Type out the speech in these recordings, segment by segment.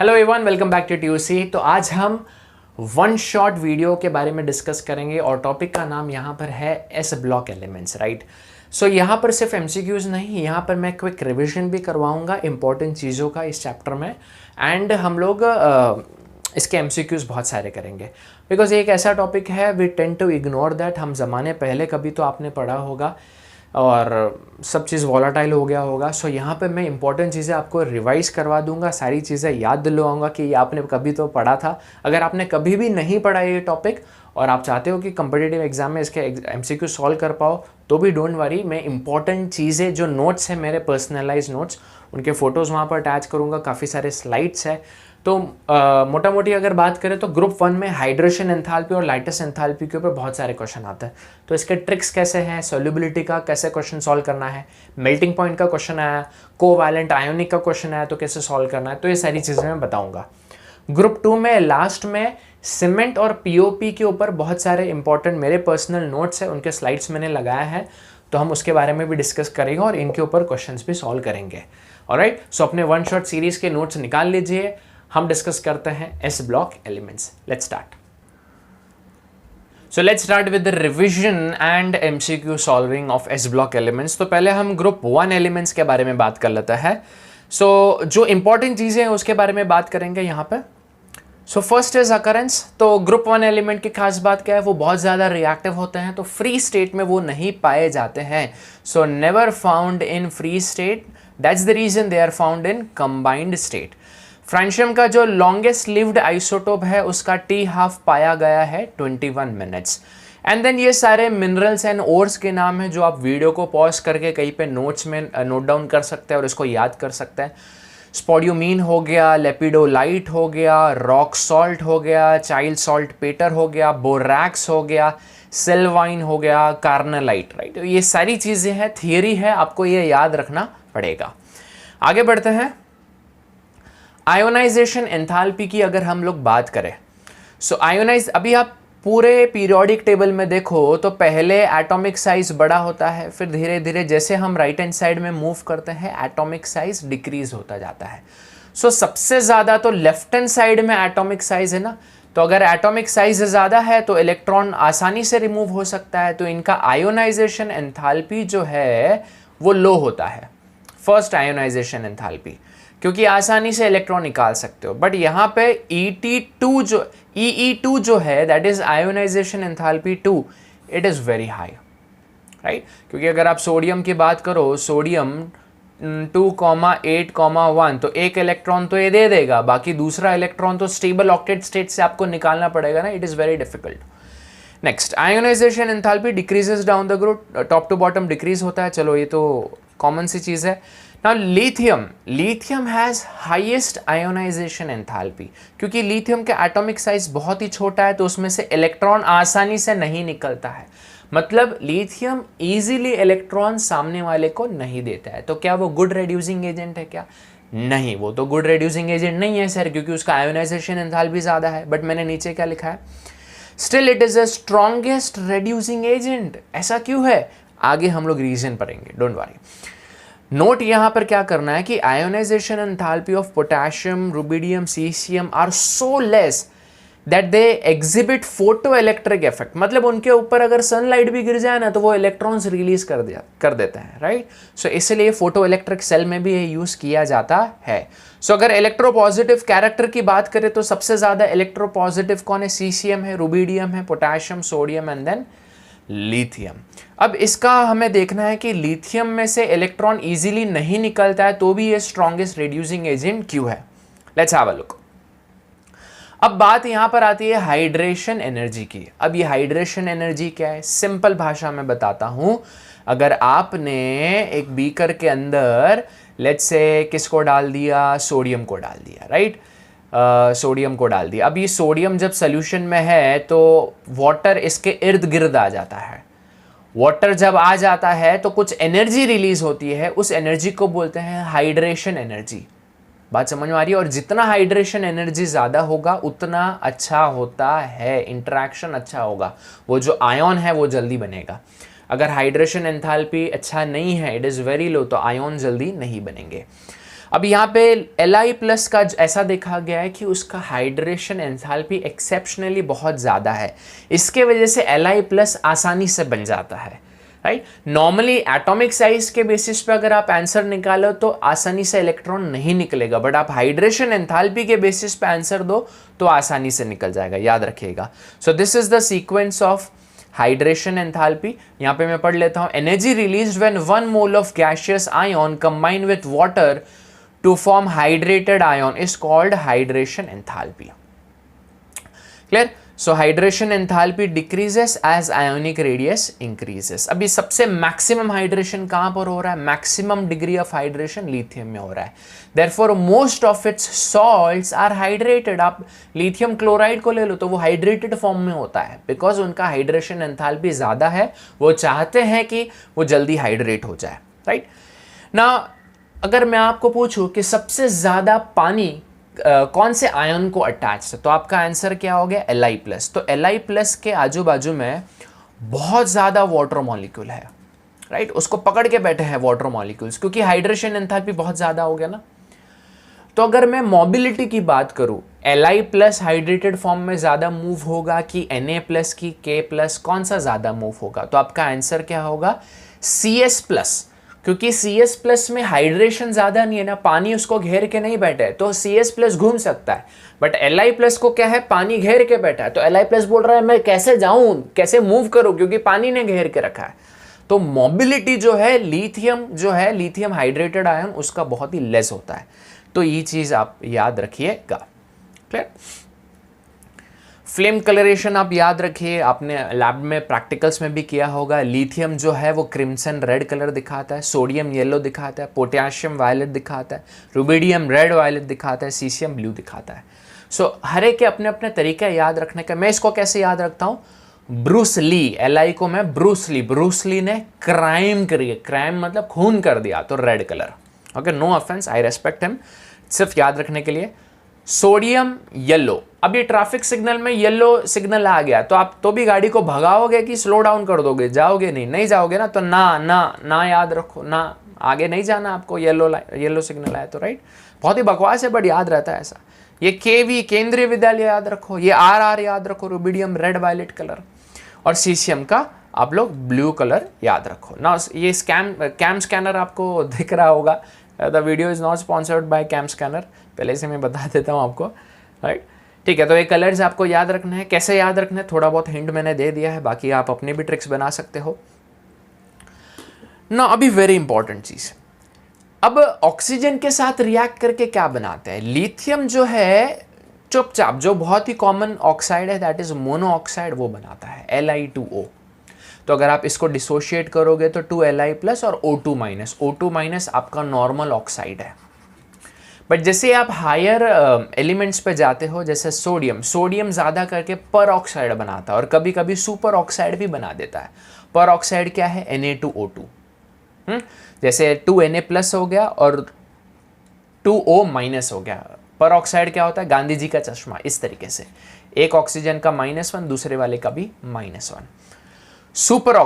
Hello everyone, welcome back to Tusi. तो आज हम वन शॉट वीडियो के बारे में डिस्कस करेंगे और टॉपिक का नाम यहाँ पर है एस ब्लॉक एलिमेंट्स, राइट। सो यहाँ पर सिर्फ एमसीक्यूज नहीं, यहाँ पर मैं क्विक रिविजन भी करवाऊँगा इंपॉर्टेंट चीज़ों का इस चैप्टर में। एंड हम लोग इसके एमसीक्यूज बहुत सारे करेंगे बिकॉज ये एक ऐसा टॉपिक है we tend to ignore that. हम ज़माने पहले कभी तो आपने पढ़ा होगा और सब चीज़ वॉलाटाइल हो गया होगा। सो यहाँ पे मैं इंपॉर्टेंट चीज़ें आपको रिवाइज करवा दूंगा, सारी चीज़ें याद दिलवाऊंगा कि ये आपने कभी तो पढ़ा था। अगर आपने कभी भी नहीं पढ़ा ये टॉपिक और आप चाहते हो कि कम्पिटिटिव एग्जाम में इसके एमसीक्यू सॉल्व कर पाओ तो भी डोंट वरी, मैं इंपॉर्टेंट चीज़ें जो नोट्स हैं मेरे पर्सनलाइज नोट्स उनके फ़ोटोज़ वहाँ पर अटैच करूँगा, काफ़ी सारे स्लाइड्स हैं। तो मोटा मोटी अगर बात करें तो ग्रुप 1 में हाइड्रेशन एंथैल्पी और लाइटस एंथैल्पी के ऊपर बहुत सारे क्वेश्चन आते हैं। तो इसके ट्रिक्स कैसे हैं, सॉल्युबिलिटी का कैसे क्वेश्चन सॉल्व करना है, मेल्टिंग पॉइंट का क्वेश्चन आया, कोवैलेंट आयोनिक का क्वेश्चन आया तो कैसे सॉल्व करना है, तो ये सारी चीज़ें मैं बताऊंगा। ग्रुप 2 में लास्ट में सीमेंट और पीओपी के ऊपर बहुत सारे इंपॉर्टेंट मेरे पर्सनल नोट्स हैं, उनके स्लाइड्स मैंने लगाया है, तो हम उसके बारे में भी डिस्कस करेंगे और इनके ऊपर क्वेश्चंस भी सॉल्व करेंगे। ऑलराइट, सो अपने वन शॉट सीरीज के नोट्स निकाल लीजिए, हम डिस्कस करते हैं S block elements. Let's start. So let's start with the revision and MCQ solving of S block elements. तो पहले हम ग्रुप 1 एलिमेंट्स के बारे में बात कर लेते हैं। सो जो इंपॉर्टेंट चीज़ें हैं उसके बारे में बात करेंगे यहाँ पे। So first is occurrence. तो ग्रुप 1 एलिमेंट की खास बात क्या है, वो बहुत ज़्यादा रिएक्टिव होते हैं, तो फ्री स्टेट में वो नहीं पाए जाते हैं। So never found in free state, that's the reason they are found in combined state. Francium का जो लॉन्गेस्ट लिव्ड आइसोटोप है उसका T½ पाया गया है 21 मिनट्स। एंड देन ये सारे मिनरल्स एंड ओर्स के नाम हैं जो आप वीडियो को पॉज करके कहीं पे नोट्स में नोट डाउन कर सकते हैं और इसको याद कर सकते हैं। स्पोडियोमीन हो गया, लेपिडोलाइट हो गया, रॉक सॉल्ट हो गया, चाइल्ड सॉल्ट पेटर हो गया, बोरैक्स हो गया, सिल्वाइन हो गया, कार्नलाइट, राइट। तो ये सारी चीज़ें हैं, थियरी है, आपको ये याद रखना पड़ेगा। आगे बढ़ते हैं। आयोनाइजेशन एंथैल्पी की अगर हम लोग बात करें, सो आयोनाइज, अभी आप पूरे पीरियोडिक टेबल में देखो तो पहले एटॉमिक साइज बड़ा होता है, फिर धीरे धीरे जैसे हम राइट हैंड साइड में मूव करते हैं एटॉमिक साइज डिक्रीज होता जाता है। सो सबसे ज़्यादा तो लेफ्ट हैंड साइड में एटॉमिक साइज है ना, तो अगर एटॉमिक साइज ज़्यादा है तो इलेक्ट्रॉन आसानी से रिमूव हो सकता है, तो इनका आयोनाइजेशन एंथैल्पी जो है वो लो होता है, फर्स्ट आयोनाइजेशन एंथैल्पी, क्योंकि आसानी से इलेक्ट्रॉन निकाल सकते हो। बट यहाँ पे EE2 जो है that is ionisation enthalpy 2, it is very high, right. क्योंकि अगर आप सोडियम की बात करो, सोडियम 2,8,1 तो एक इलेक्ट्रॉन तो ये दे देगा, बाकी दूसरा इलेक्ट्रॉन तो स्टेबल ऑक्टेट स्टेट से आपको निकालना पड़ेगा ना, it is very difficult. Next, ionization enthalpy decreases down the group, top to bottom decrease होता है, चलो ये तो कॉमन सी चीज़ है। Now lithium has highest ionization enthalpy, क्योंकि लिथियम का एटॉमिक साइज बहुत ही छोटा है तो उसमें से इलेक्ट्रॉन आसानी से नहीं निकलता है, मतलब लिथियम इजीली इलेक्ट्रॉन सामने वाले को नहीं देता है। तो क्या वो गुड रेड्यूसिंग एजेंट है क्या? नहीं, वो तो गुड रेड्यूसिंग एजेंट नहीं है सर, क्योंकि उसका आयोनाइजेशन एंथैल्पी ज़्यादा है। बट मैंने नीचे क्या लिखा है, still it is a strongest reducing agent. ऐसा क्यों है, आगे हम लोग रीजन पढ़ेंगे, डोंट वरी। नोट यहाँ पर क्या करना है कि ionization enthalpy of potassium, rubidium, caesium are so less that they exhibit photo electric effect, मतलब उनके ऊपर अगर सनलाइट भी गिर जाए ना तो वो इलेक्ट्रॉन्स रिलीज कर देते हैं, राइट। सो इसलिए फोटो इलेक्ट्रिक सेल में भी ये यूज किया जाता है। सो अगर इलेक्ट्रोपॉजिटिव कैरेक्टर की बात करें तो सबसे ज्यादा इलेक्ट्रोपॉजिटिव कौन है, सीसियम है, रुबिडियम है, potassium, sodium and then lithium. अब इसका हमें देखना है कि लिथियम में से इलेक्ट्रॉन इजीली नहीं निकलता है तो भी ये स्ट्रॉन्गेस्ट रिड्यूसिंग एजेंट क्यों है। Let's have a look. अब बात यहां पर आती है हाइड्रेशन एनर्जी की। अब ये हाइड्रेशन एनर्जी क्या है, सिंपल भाषा में बताता हूं। अगर आपने एक बीकर के अंदर लेट्स से किसको डाल दिया, सोडियम को डाल दिया, राइट, सोडियम को डाल दिया। अब ये सोडियम जब सोल्यूशन में है तो वाटर इसके इर्द गिर्द आ जाता है। वाटर जब आ जाता है तो कुछ एनर्जी रिलीज होती है, उस एनर्जी को बोलते हैं हाइड्रेशन एनर्जी। बात समझ में आ रही है? और जितना हाइड्रेशन एनर्जी ज़्यादा होगा उतना अच्छा होता है, इंटरेक्शन अच्छा होगा, वो जो आयन है वो जल्दी बनेगा। अगर हाइड्रेशन एंथैल्पी अच्छा नहीं है, इट इज़ वेरी लो, तो आयन जल्दी नहीं बनेंगे। अब यहाँ पे Li प्लस का ऐसा देखा गया है कि उसका हाइड्रेशन एंथैल्पी एक्सेप्शनली बहुत ज़्यादा है, इसके वजह से Li प्लस आसानी से बन जाता है, राइट। नॉर्मली एटॉमिक साइज के बेसिस पे अगर आप आंसर निकालो तो आसानी से इलेक्ट्रॉन नहीं निकलेगा, बट आप हाइड्रेशन एंथैल्पी के बेसिस पे आंसर दो तो आसानी से निकल जाएगा, याद रखिएगा। सो this is the sequence of hydration enthalpy. यहां पे मैं पढ़ लेता हूं, energy released when 1 mole of gaseous ion combine with water to form hydrated ion is called hydration enthalpy. Clear? So hydration enthalpy decreases as ionic radius increases. अभी सबसे maximum hydration कहाँ पर हो रहा है? Maximum degree of hydration lithium में हो रहा है. Therefore most of its salts are hydrated. आप lithium chloride को ले लो तो वो hydrated form में होता है, because उनका hydration enthalpy ज़्यादा है, वो चाहते हैं कि वो जल्दी hydrate हो जाए, right? Now अगर मैं आपको पूछूं कि सबसे ज्यादा पानी कौन से आयन को अटैच है, तो आपका आंसर क्या हो गया? Li plus. तो Li प्लस के आजू बाजू में बहुत ज्यादा वाटर मॉलिक्यूल है, राइट, उसको पकड़ के बैठे हैं वाटर मॉलिक्यूल्स, क्योंकि हाइड्रेशन एंथैल्पी बहुत ज्यादा हो गया ना। तो अगर मैं मोबिलिटी की बात करूं, Li प्लस हाइड्रेटेड फॉर्म में ज्यादा मूव होगा कि Na प्लस की K प्लस, कौन सा ज्यादा मूव होगा? तो आपका आंसर क्या होगा? Cs प्लस, क्योंकि Cs प्लस में हाइड्रेशन ज्यादा नहीं है ना, पानी उसको घेर के नहीं बैठा है, तो Cs प्लस घूम सकता है। बट Li प्लस को क्या है? पानी घेर के बैठा है, तो Li प्लस बोल रहा है मैं कैसे जाऊं, कैसे मूव करूं, क्योंकि पानी ने घेर के रखा है। तो मोबिलिटी जो है लिथियम हाइड्रेटेड आयन, उसका बहुत ही लेस होता है। तो ये चीज आप याद रखिएगा। क्लियर? फ्लेम कलरेशन आप याद रखिए, आपने लैब में प्रैक्टिकल्स में भी किया होगा। लिथियम जो है वो क्रिम्सन रेड कलर दिखाता है, सोडियम येलो दिखाता है, पोटेशियम वायलेट दिखाता है, रुबिडियम रेड वायलेट दिखाता है, सीसियम ब्लू दिखाता है। सो हर एक के अपने अपने तरीके याद रखने का। मैं इसको कैसे याद रखता हूँ? ब्रूस ली, Li को मैं ब्रूस ली ने क्राइम करी, क्राइम मतलब खून कर दिया, तो red colour. Okay, no offense, I respect him, सिर्फ याद रखने के लिए। सोडियम येलो, अब ये ट्रैफिक सिग्नल में येलो सिग्नल आ गया तो आप तो भी गाड़ी को भगाओगे कि स्लो डाउन कर दोगे? जाओगे नहीं जाओगे ना, तो ना याद रखो, ना आगे नहीं जाना आपको, येलो सिग्नल आया तो, राइट। बहुत ही बकवास है बट याद रहता है ऐसा। ये केवी केंद्रीय विद्यालय याद रखो, ये RR याद रखो, रुबिडियम रेड वायलेट कलर, और सीसियम का आप लोग ब्लू कलर याद रखो ना। ये कैम स्कैनर आपको दिख रहा होगा, the video is not sponsored by cam scanner, पहले से मैं बता देता हूँ आपको, राइट। ठीक है, तो ये कलर्स आपको याद रखना है। कैसे याद रखना है थोड़ा बहुत हिंट मैंने दे दिया है, बाकी आप अपने भी ट्रिक्स बना सकते हो ना। अभी वेरी इंपॉर्टेंट चीज, अब ऑक्सीजन के साथ रिएक्ट करके क्या बनाते हैं? लिथियम जो है चुपचाप, जो बहुत ही कॉमन ऑक्साइड है दैट इज मोनो ऑक्साइड, वो बनाता है Li2O। तो अगर आप इसको डिसोशिएट करोगे तो 2Li प्लस और O2 माइनस आपका नॉर्मल ऑक्साइड है। बट जैसे आप हायर एलिमेंट्स पे जाते हो, जैसे सोडियम ज़्यादा करके पर ऑक्साइड बनाता है और कभी कभी सुपर ऑक्साइड भी बना देता है। पर ऑक्साइड क्या है? Na2O2। जैसे 2Na प्लस हो गया और 2O माइनस हो गया। पर ऑक्साइड क्या होता है? गांधी जी का चश्मा, इस तरीके से एक ऑक्सीजन का -1 दूसरे वाले का भी -1। सुपर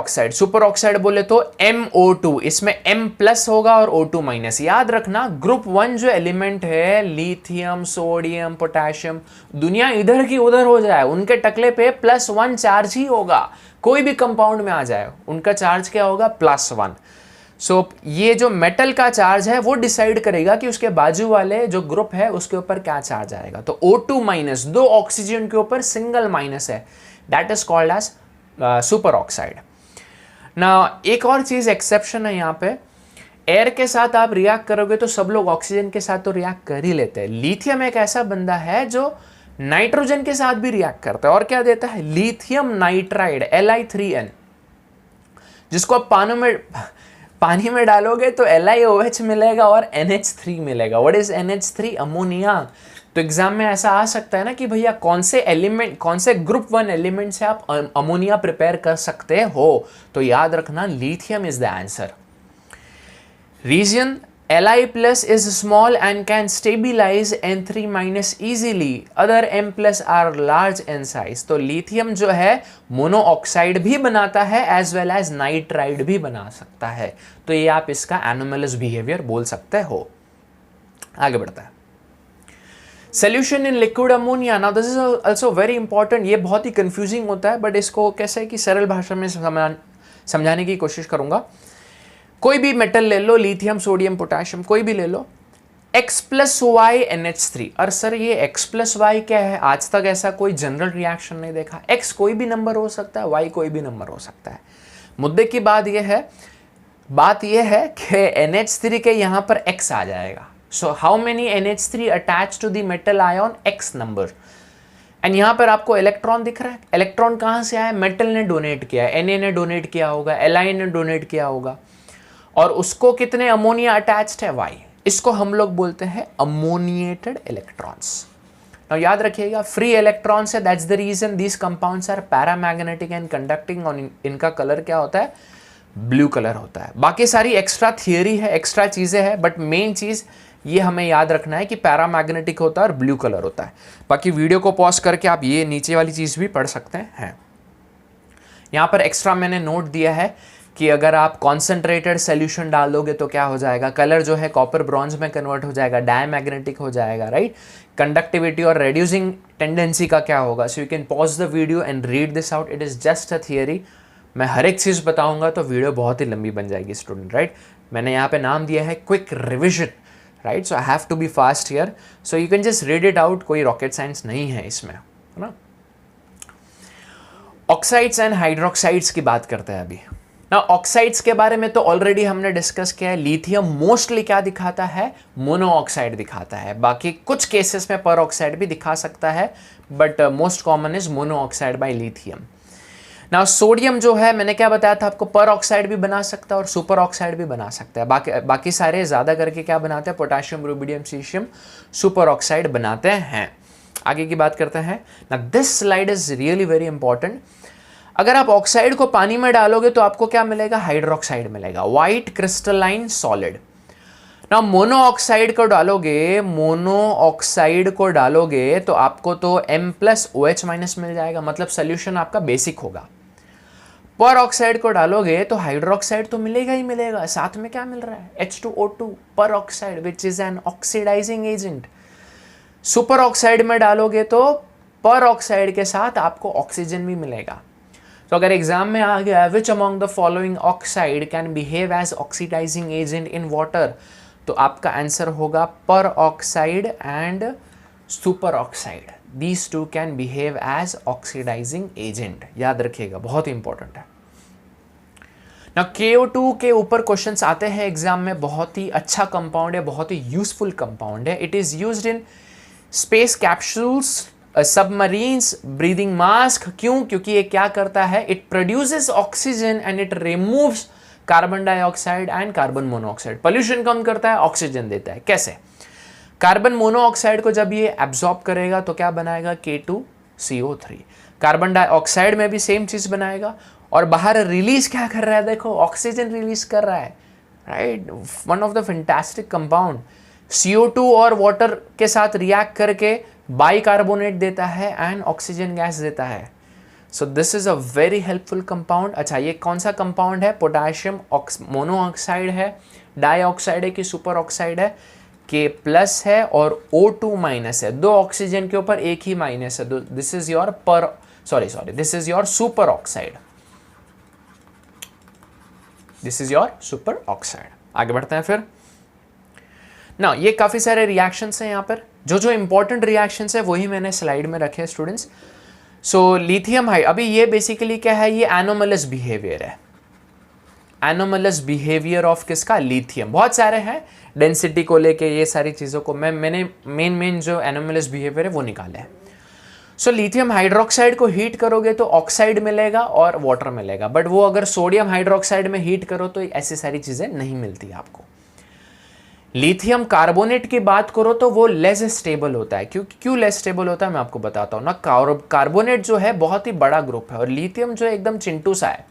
ऑक्साइड बोले तो MO2, इसमें M प्लस होगा और O2 माइनस। याद रखना ग्रुप 1 जो एलिमेंट है, लिथियम, सोडियम, पोटेशियम, दुनिया इधर की उधर हो जाए, उनके टकले पे +1 चार्ज ही होगा। कोई भी कंपाउंड में आ जाए उनका चार्ज क्या होगा? +1। सो ये जो मेटल का चार्ज है वो डिसाइड करेगा कि उसके बाजू वाले जो ग्रुप है उसके ऊपर क्या चार्ज आएगा। तो O2 माइनस, 2 ऑक्सीजन के ऊपर सिंगल माइनस है, that is called as super oxide ना। एक और चीज एक्सेप्शन है यहाँ पे, एयर के साथ आप रिएक्ट करोगे तो सब लोग ऑक्सीजन के साथ तो रिएक्ट कर ही लेते हैं। लिथियम एक ऐसा बंदा है जो नाइट्रोजन के साथ भी रिएक्ट करता है, और क्या देता है? लिथियम नाइट्राइड Li3N, जिसको आप पानी में डालोगे तो LiOH मिलेगा और NH3 मिलेगा। What is NH3? अमोनिया। तो एग्जाम में ऐसा आ सकता है ना कि भैया कौन से ग्रुप 1 एलिमेंट से आप अमोनिया प्रिपेयर कर सकते हो? तो याद रखना lithium is the answer. Reason Li plus is small and can stabilize N3 minus easily. Other M plus are large in size. तो लिथियम जो है मोनो ऑक्साइड भी बनाता है एज वेल एज नाइट्राइड भी बना सकता है। तो ये आप इसका एनोमलस बिहेवियर बोल सकते हो। आगे बढ़ता है। Solution in liquid ammonia, now this is also very important. ये बहुत ही कंफ्यूजिंग होता है, बट इसको कैसे है कि सरल भाषा में समझाने की कोशिश करूंगा। कोई भी मेटल ले लो, लिथियम, सोडियम, पोटेशियम, कोई भी ले लो, X प्लस वाई NH3। और सर ये X प्लस वाई क्या है? आज तक ऐसा कोई जनरल रिएक्शन नहीं देखा। X कोई भी नंबर हो सकता है, Y कोई भी नंबर हो सकता है। मुद्दे की बात यह है कि NH3 के यहां पर X आ जाएगा। So how many NH3 attach to the metal ion? X number. And यहां पर आपको इलेक्ट्रॉन दिख रहा है। इलेक्ट्रॉन कहां से आया? मेटल ने डोनेट किया है, Na ने डोनेट किया होगा, Li ने डोनेट किया होगा, और उसको कितने अमोनिया अटैच्ड है? Y। इसको हम लोग बोलते हैं अमोनिएटेड इलेक्ट्रॉन्स। नाउ याद रखिएगा, फ्री इलेक्ट्रॉन्स है, that's the reason these compounds are paramagnetic and conducting. और इनका कलर क्या होता है? ब्लू कलर होता है। बाकी सारी एक्स्ट्रा थियरी है, एक्स्ट्रा चीजें हैं, बट मेन चीज ये हमें याद रखना है कि पैरामैग्नेटिक होता है और ब्लू कलर होता है। बाकी वीडियो को पॉज करके आप ये नीचे वाली चीज भी पढ़ सकते हैं। यहां पर एक्स्ट्रा मैंने नोट दिया है कि अगर आप कॉन्सेंट्रेटेड सोल्यूशन डाल दोगे तो क्या हो जाएगा? कलर जो है कॉपर ब्रॉन्ज में कन्वर्ट हो जाएगा, डायमैग्नेटिक हो जाएगा, राइट। कंडक्टिविटी और रेड्यूसिंग टेंडेंसी का क्या होगा? सो you can pause the video and read this out, it is just a theory. मैं हर एक चीज बताऊंगा तो वीडियो बहुत ही लंबी बन जाएगी स्टूडेंट, राइट। मैंने यहाँ पे नाम दिया है quick revision, right. So I have to be fast here, so you can just read it out. कोई रॉकेट साइंस नहीं है इसमें, है ना। ऑक्साइड्स एंड हाइड्रोक्साइड्स की बात करते हैं अभी। ना ऑक्साइड्स के बारे में तो ऑलरेडी हमने डिस्कस किया है। लिथियम मोस्टली क्या दिखाता है? मोनो ऑक्साइड दिखाता है। बाकी कुछ केसेस में पर ऑक्साइड भी दिखा सकता है, but most common is mono oxide by lithium. ना सोडियम जो है, मैंने क्या बताया था आपको, पर ऑक्साइड भी बना सकता है और सुपर ऑक्साइड भी बना सकता है। बाकी सारे ज्यादा करके क्या बनाते हैं? Potassium, rubidium, caesium super oxide बनाते हैं। आगे की बात करते हैं। ना this slide is really very important. अगर आप ऑक्साइड को पानी में डालोगे तो आपको क्या मिलेगा? हाइड्रोक्साइड मिलेगा, व्हाइट क्रिस्टलाइन सॉलिड। ना मोनो ऑक्साइड को डालोगे तो आपको तो M+OH- मिल जाएगा, मतलब सोल्यूशन आपका बेसिक होगा। पर ऑक्साइड को डालोगे तो हाइड्रोक्साइड तो मिलेगा ही मिलेगा, साथ में क्या मिल रहा है? H2O2 peroxide, which is an oxidizing agent. Super oxide में डालोगे तो पर ऑक्साइड के साथ आपको ऑक्सीजन भी मिलेगा। तो अगर एग्जाम में आ गया which among the following oxide can behave as oxidizing agent in water, तो आपका आंसर होगा peroxide and super oxide. These two can behave as oxidizing agent, याद रखिएगा, बहुत इंपॉर्टेंट है ना। KO2 के ऊपर क्वेश्चंस आते हैं एग्जाम में। बहुत ही अच्छा कंपाउंड है, बहुत ही यूजफुल कंपाउंड है। It is used in space capsules, submarines, breathing mask. क्यों? क्योंकि ये क्या करता है? It produces oxygen and it removes carbon dioxide and carbon monoxide. Pollution कम करता है, ऑक्सीजन देता है। कैसे? कार्बन मोनोऑक्साइड को जब ये एब्जॉर्ब करेगा तो क्या बनाएगा? K2CO3। कार्बन डाइऑक्साइड में भी सेम चीज बनाएगा, और बाहर रिलीज क्या कर रहा है? देखो, ऑक्सीजन रिलीज कर रहा है, right. One of the fantastic compound. CO2 और वाटर के साथ रिएक्ट करके बाइकार्बोनेट देता है एंड ऑक्सीजन गैस देता है। सो this is a very helpful compound. अच्छा, ये कौन सा कंपाउंड है? पोटेशियम मोनोऑक्साइड है, डाइऑक्साइड है कि सुपर ऑक्साइड है? K+ है और O2- है। दो ऑक्सीजन के ऊपर एक ही माइनस है। This is your this is your super oxide. This is your super oxide. आगे बढ़ते हैं फिर ना। ये काफी सारे रिएक्शंस हैं यहाँ पर। जो इंपॉर्टेंट रिएक्शंस है वही मैंने स्लाइड में रखे स्टूडेंट्स। सो लिथियम अभी ये बेसिकली क्या है? ये एनोमलस बिहेवियर है। एनोमलस बिहेवियर ऑफ किसका? लिथियम। बहुत सारे हैं डेंसिटी को लेके, ये सारी चीज़ों को मैंने मेन जो एनोमलस बिहेवियर है वो निकाले हैं। सो लिथियम हाइड्रोक्साइड को हीट करोगे तो ऑक्साइड मिलेगा और वाटर मिलेगा, बट वो अगर सोडियम हाइड्रोक्साइड में हीट करो तो ऐसी सारी चीज़ें नहीं मिलती आपको। लिथियम कार्बोनेट की बात करो तो वो लेस स्टेबल होता है। क्यों लेस स्टेबल होता है मैं आपको बताता हूँ ना। कार्बोनेट जो है बहुत ही बड़ा ग्रुप है और लिथियम जो है एकदम चिंटू सा है,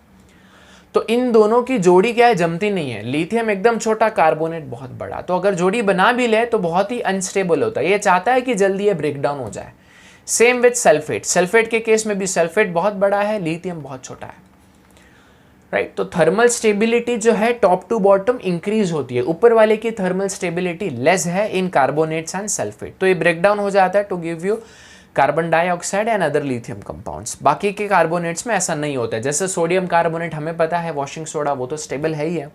तो इन दोनों की जोड़ी क्या है? जमती नहीं है। लिथियम एकदम छोटा, कार्बोनेट बहुत बड़ा, तो अगर जोड़ी बना भी ले तो बहुत ही अनस्टेबल होता है। ये चाहता है कि जल्दी ये ब्रेक डाउन हो जाए। Same with sulphate. सल्फेट के केस में भी सल्फेट बहुत बड़ा है, लिथियम बहुत छोटा है, राइट। तो थर्मल स्टेबिलिटी जो है टॉप टू बॉटम इंक्रीज होती है, ऊपर वाले की थर्मल स्टेबिलिटी लेस है इन कार्बोनेट्स एंड सल्फेट। तो ये ब्रेकडाउन हो जाता है to give you carbon dioxide and other lithium compounds. बाकी के कार्बोनेट्स में ऐसा नहीं होता है, जैसे सोडियम कार्बोनेट हमें पता है वॉशिंग सोडा, वो तो स्टेबल है ही है।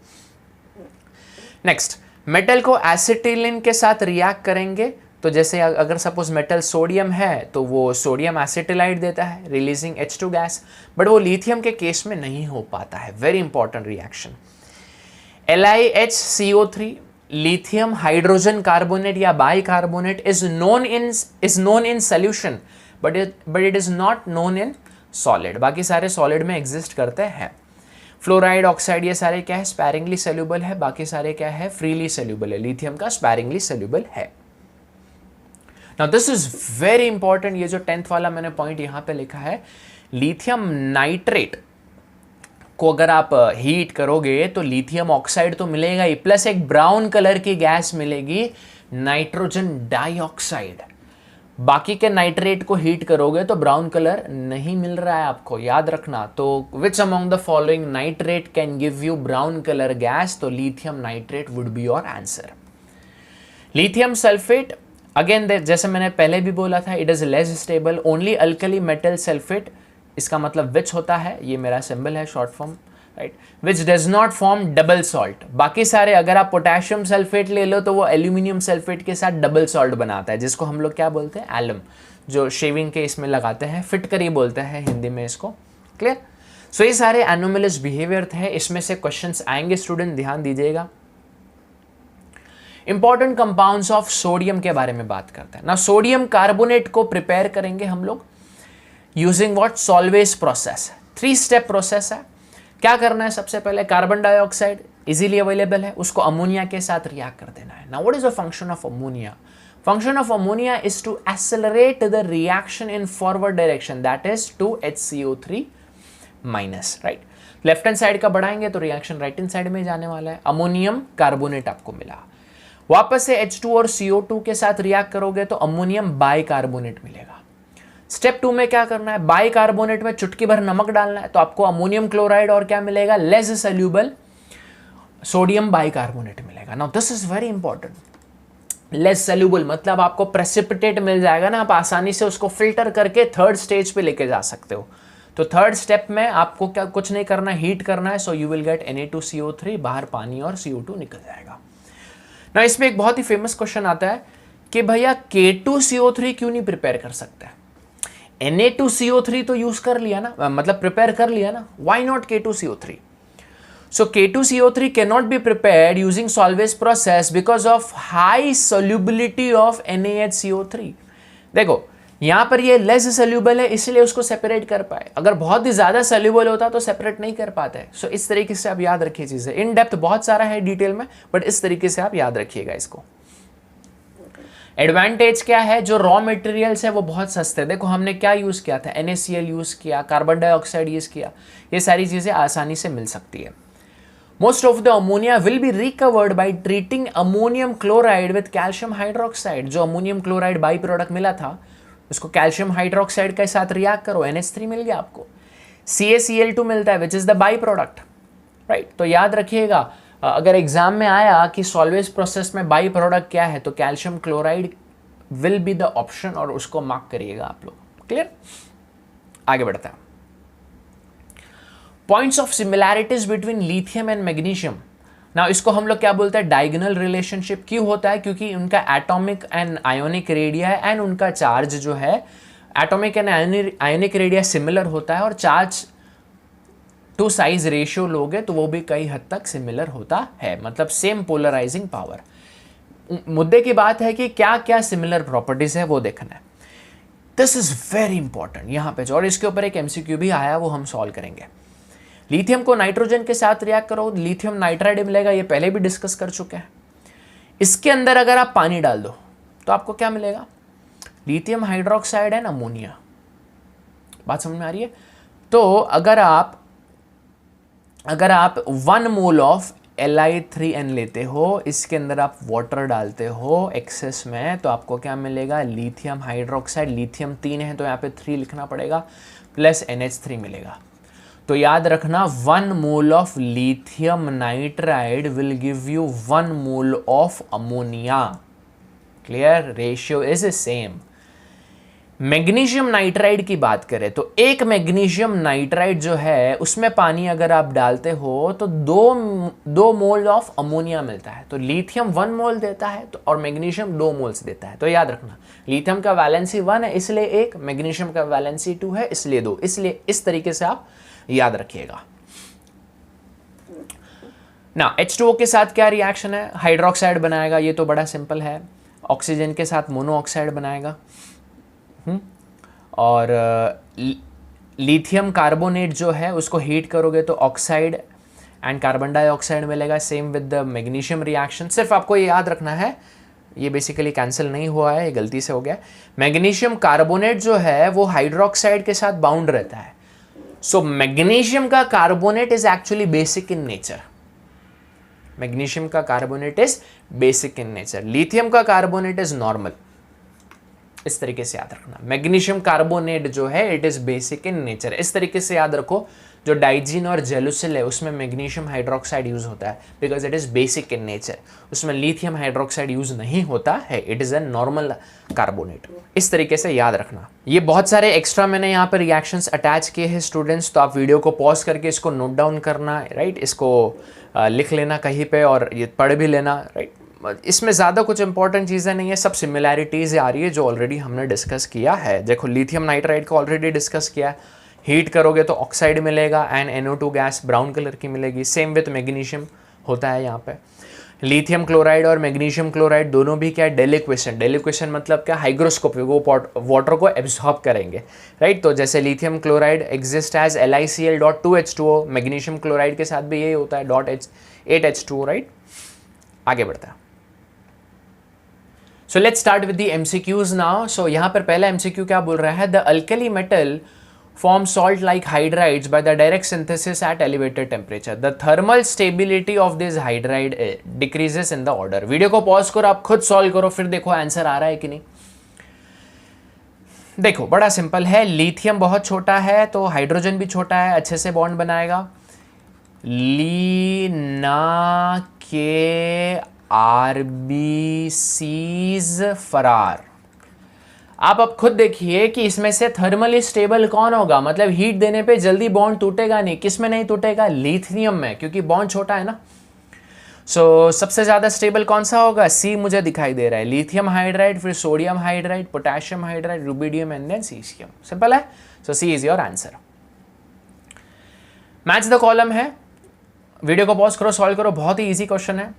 नेक्स्ट, मेटल को एसिटिलीन के साथ रिएक्ट करेंगे, तो जैसे अगर सपोज मेटल सोडियम है तो वो सोडियम एसिटिलाइट देता है रिलीजिंग H2 गैस, बट वो लिथियम के केस में नहीं हो पाता है। Very important reaction. LiHCO3 lithium hydrogen carbonate या bicarbonate is known in solution but it is not known in solid. बाकी सारे सॉलिड में एग्जिस्ट करते हैं। फ्लोराइड, ऑक्साइड, ये सारे क्या है, स्पैरिंगली सोल्यूबल है। बाकी सारे क्या है, फ्रीली सोल्यूबल है। लिथियम का स्पैरिंगली सोल्यूबल है। Now this is very important, ये जो 10th वाला मैंने पॉइंट यहां पे लिखा है, लिथियम नाइट्रेट को अगर आप हीट करोगे तो लिथियम ऑक्साइड तो मिलेगा ही, प्लस एक ब्राउन कलर की गैस मिलेगी, नाइट्रोजन डाइऑक्साइड। बाकी के नाइट्रेट को हीट करोगे तो ब्राउन कलर नहीं मिल रहा है आपको, याद रखना। तो which among the following nitrate can give you brown colour gas, तो lithium nitrate would be your answer. Lithium sulphate, again जैसे मैंने पहले भी बोला था, it is less stable, only alkali metal sulphate, इसका मतलब विच होता है, ये मेरा सिंबल है short form, right, which does not form double salt. बाकी सारे अगर आप पोटेशियम सल्फेट ले लो तो वो एल्यूमिनियम सल्फेट के साथ डबल सॉल्ट बनाता है, जिसको हम लोग क्या बोलते हैं, एलम, जो शेविंग के इसमें लगाते हैं, फिटकरी बोलते हैं हिंदी में इसको। क्लियर? सो ये सारे एनोमलस बिहेवियर थे, इसमें से क्वेश्चंस आएंगे स्टूडेंट, ध्यान दीजिएगा। इंपॉर्टेंट कंपाउंड्स ऑफ सोडियम के बारे में बात करते हैं ना। सोडियम कार्बोनेट को प्रिपेयर करेंगे हम लोग using what, salvage process. 3 step process है। क्या करना है, सबसे पहले कार्बन डाइऑक्साइड इजीली अवेलेबल है, उसको अमोनिया के साथ रिएक्ट कर देना है। Now what is the function of ammonia? Function of ammonia is to accelerate the reaction in forward direction, that is to HCO3 minus, right. Left hand side का बढ़ाएंगे तो रिएक्शन राइट हैंड साइड में जाने वाला है। Ammonium carbonate आपको मिला, वापस से H2 और CO2 के साथ रिएक्ट करोगे तो अमोनियम बाइकार्बोनेट मिलेगा। स्टेप 2 में क्या करना है, बाइकार्बोनेट में चुटकी भर नमक डालना है, तो आपको अमोनियम क्लोराइड और क्या मिलेगा, लेस सोल्यूबल सोडियम बाइकार्बोनेट मिलेगा। Now this is very important. Less soluble मतलब आपको प्रेसिपिटेट मिल जाएगा ना, आप आसानी से उसको फिल्टर करके थर्ड स्टेज पे लेके जा सकते हो। तो थर्ड स्टेप में आपको क्या कुछ नहीं करना, हीट करना है, so you will get Na2CO3, बाहर पानी और CO2 निकल जाएगा। ना इसमें एक बहुत ही फेमस क्वेश्चन आता है कि भैया K2CO3 क्यों नहीं प्रिपेयर कर सकते? Na2CO3 तो यूज कर लिया ना, मतलब प्रिपेयर कर लिया ना, why not K2CO3? So K2CO3 cannot be prepared using salvage process because of high solubility of NaHCO3। देखो यहां पर ये लेस सोल्यूबल है, इसलिए उसको सेपरेट कर पाए। अगर बहुत ही ज्यादा सोल्यूबल होता तो सेपरेट नहीं कर पाते। सो इस तरीके से आप याद रखिए चीजें। इन डेप्थ बहुत सारा है डिटेल में, बट इस तरीके से आप याद रखिएगा इसको। एडवांटेज क्या है, जो रॉ मटेरियल्स है वो बहुत सस्ते। देखो हमने क्या यूज किया था, NaCl यूज किया, कार्बन डाइऑक्साइड यूज किया, ये सारी चीजें आसानी से मिल सकती है। Most of the ammonia will be recovered by treating ammonium chloride with calcium hydroxide। जो अमोनियम क्लोराइड बाई प्रोडक्ट मिला था उसको कैल्शियम हाइड्रोक्साइड के साथ रिएक्ट करो, NH3 मिल गया आपको, CaCl2 मिलता है which is the by product, right. तो याद रखिएगा, अगर एग्जाम में आया कि सॉल्वेज प्रोसेस में बाई प्रोडक्ट क्या है तो calcium chloride will be the option, और उसको मार्क करिएगा आप लोग। क्लियर? आगे बढ़ता है। Points of similarities between lithium and magnesium. ना इसको हम लोग क्या बोलते हैं, डायगोनल रिलेशनशिप। क्यों होता है? क्योंकि उनका एटॉमिक एंड आयोनिक रेडिया है एंड उनका चार्ज जो है atomic and ionic radii similar होता है, और चार्ज टू साइज रेशियो लोगे तो वो भी कई हद तक सिमिलर होता है, मतलब सेम पोलराइजिंग पावर। मुद्दे की बात है कि क्या क्या सिमिलर प्रॉपर्टीज है वो देखना है। दिस इज वेरी इंपॉर्टेंट यहां पे, और इसके ऊपर एक MCQ भी आया, वो हम सॉल्व करेंगे। लिथियम को नाइट्रोजन के साथ रिएक्ट करो, लिथियम नाइट्राइड मिलेगा, ये पहले भी डिस्कस कर चुके हैं। इसके अंदर अगर आप पानी डाल दो तो आपको क्या मिलेगा, लिथियम हाइड्रोक्साइड एंड अमोनिया। बात समझ में आ रही है? तो अगर आप 1 मोल ऑफ Li3n लेते हो, इसके अंदर आप वाटर डालते हो एक्सेस में, तो आपको क्या मिलेगा, लिथियम हाइड्रोक्साइड। लिथियम 3 है तो यहाँ पे 3 लिखना पड़ेगा, प्लस NH3 मिलेगा। तो याद रखना 1 mole of lithium nitride will give you 1 mole of ammonia. Clear, ratio is same. Magnesium nitride की बात करें तो एक मैग्नीशियम नाइट्राइड जो है उसमें पानी अगर आप डालते हो तो दो मोल ऑफ अमोनिया मिलता है। तो लिथियम 1 मोल देता है तो और मैग्नीशियम 2 मोल्स देता है। तो याद रखना लिथियम का वैलेंसी 1 है इसलिए 1, मैग्नीशियम का वैलेंसी 2 है इसलिए 2, इसलिए इस तरीके से आप याद रखिएगा ना। H2O के साथ क्या रिएक्शन है, हाइड्रोक्साइड बनाएगा, ये तो बड़ा सिंपल है। ऑक्सीजन के साथ मोनोऑक्साइड बनाएगा। और लिथियम कार्बोनेट जो है उसको हीट करोगे तो ऑक्साइड एंड कार्बन डाइऑक्साइड मिलेगा। Same with the magnesium reaction. सिर्फ आपको ये याद रखना है, ये बेसिकली कैंसिल नहीं हुआ है, ये गलती से हो गया। मैग्नीशियम कार्बोनेट जो है वो हाइड्रोक्साइड के साथ बाउंड रहता है। सो मैग्नीशियम का carbonate is actually basic in nature. Magnesium का carbonate is basic in nature, lithium का कार्बोनेट इज नॉर्मल। इस तरीके से याद रखना, मैग्नीशियम कार्बोनेट जो है it is basic in nature. इस तरीके से याद रखो, जो डाइजीन और जेलुसिल है उसमें मैग्नीशियम हाइड्रोक्साइड यूज होता है because it is basic in nature. उसमें लिथियम हाइड्रोक्साइड यूज नहीं होता है, it is a normal carbonate. इस तरीके से याद रखना। ये बहुत सारे एक्स्ट्रा मैंने यहाँ पर रिएक्शंस अटैच किए हैं स्टूडेंट्स, तो आप वीडियो को पॉज करके इसको नोट डाउन करना, राइट। इसको लिख लेना कहीं पे और ये पढ़ भी लेना, राइट। इसमें ज़्यादा कुछ इंपॉर्टेंट चीज़ें नहीं है, सब सिमिलैरिटीज़ आ रही है जो ऑलरेडी हमने डिस्कस किया है। देखो लिथियम नाइट्राइड को ऑलरेडी डिस्कस किया है, हीट करोगे तो ऑक्साइड मिलेगा and NO2 gas brown colour की मिलेगी। सेम विथ मैग्नीशियम होता है यहाँ पे। लिथियम क्लोराइड और मैग्नीशियम क्लोराइड दोनों भी क्या है, डेलिक्वेशन। डेलिक्वेशन मतलब क्या, हाइग्रोस्कोपिक, वो वाटर को एब्जॉर्ब करेंगे, राइट। तो जैसे lithium chloride exist as LiCl.2H2O, magnesium chloride के साथ भी यही होता है, .8H2O, राइट। आगे बढ़ता है। So let's start with the MCQs now. So यहाँ पर पहला MCQ क्या बोल रहा है, the alkali metal form salt like hydrides by the direct synthesis at elevated temperature. The thermal stability of this hydride decreases in the order. Video को pause करो, आप खुद सॉल्व करो, फिर देखो आंसर आ रहा है कि नहीं। देखो बड़ा सिंपल है, लिथियम बहुत छोटा है तो हाइड्रोजन भी छोटा है, अच्छे से बॉन्ड बनाएगा। लीना के RBCs फरार। आप अब खुद देखिए कि इसमें से थर्मली स्टेबल कौन होगा, मतलब हीट देने पे जल्दी बॉन्ड टूटेगा नहीं। किस में नहीं टूटेगा, लिथियम में, क्योंकि बॉन्ड छोटा है ना। सो सबसे ज्यादा स्टेबल कौन सा होगा, C मुझे दिखाई दे रहा है, लिथियम हाइड्राइड, फिर sodium hydride, potassium hydride, rubidium and then caesium. Simple है। So C is your answer. Match the column है, वीडियो को पॉज करो, सॉल्व करो, बहुत ही इजी क्वेश्चन है।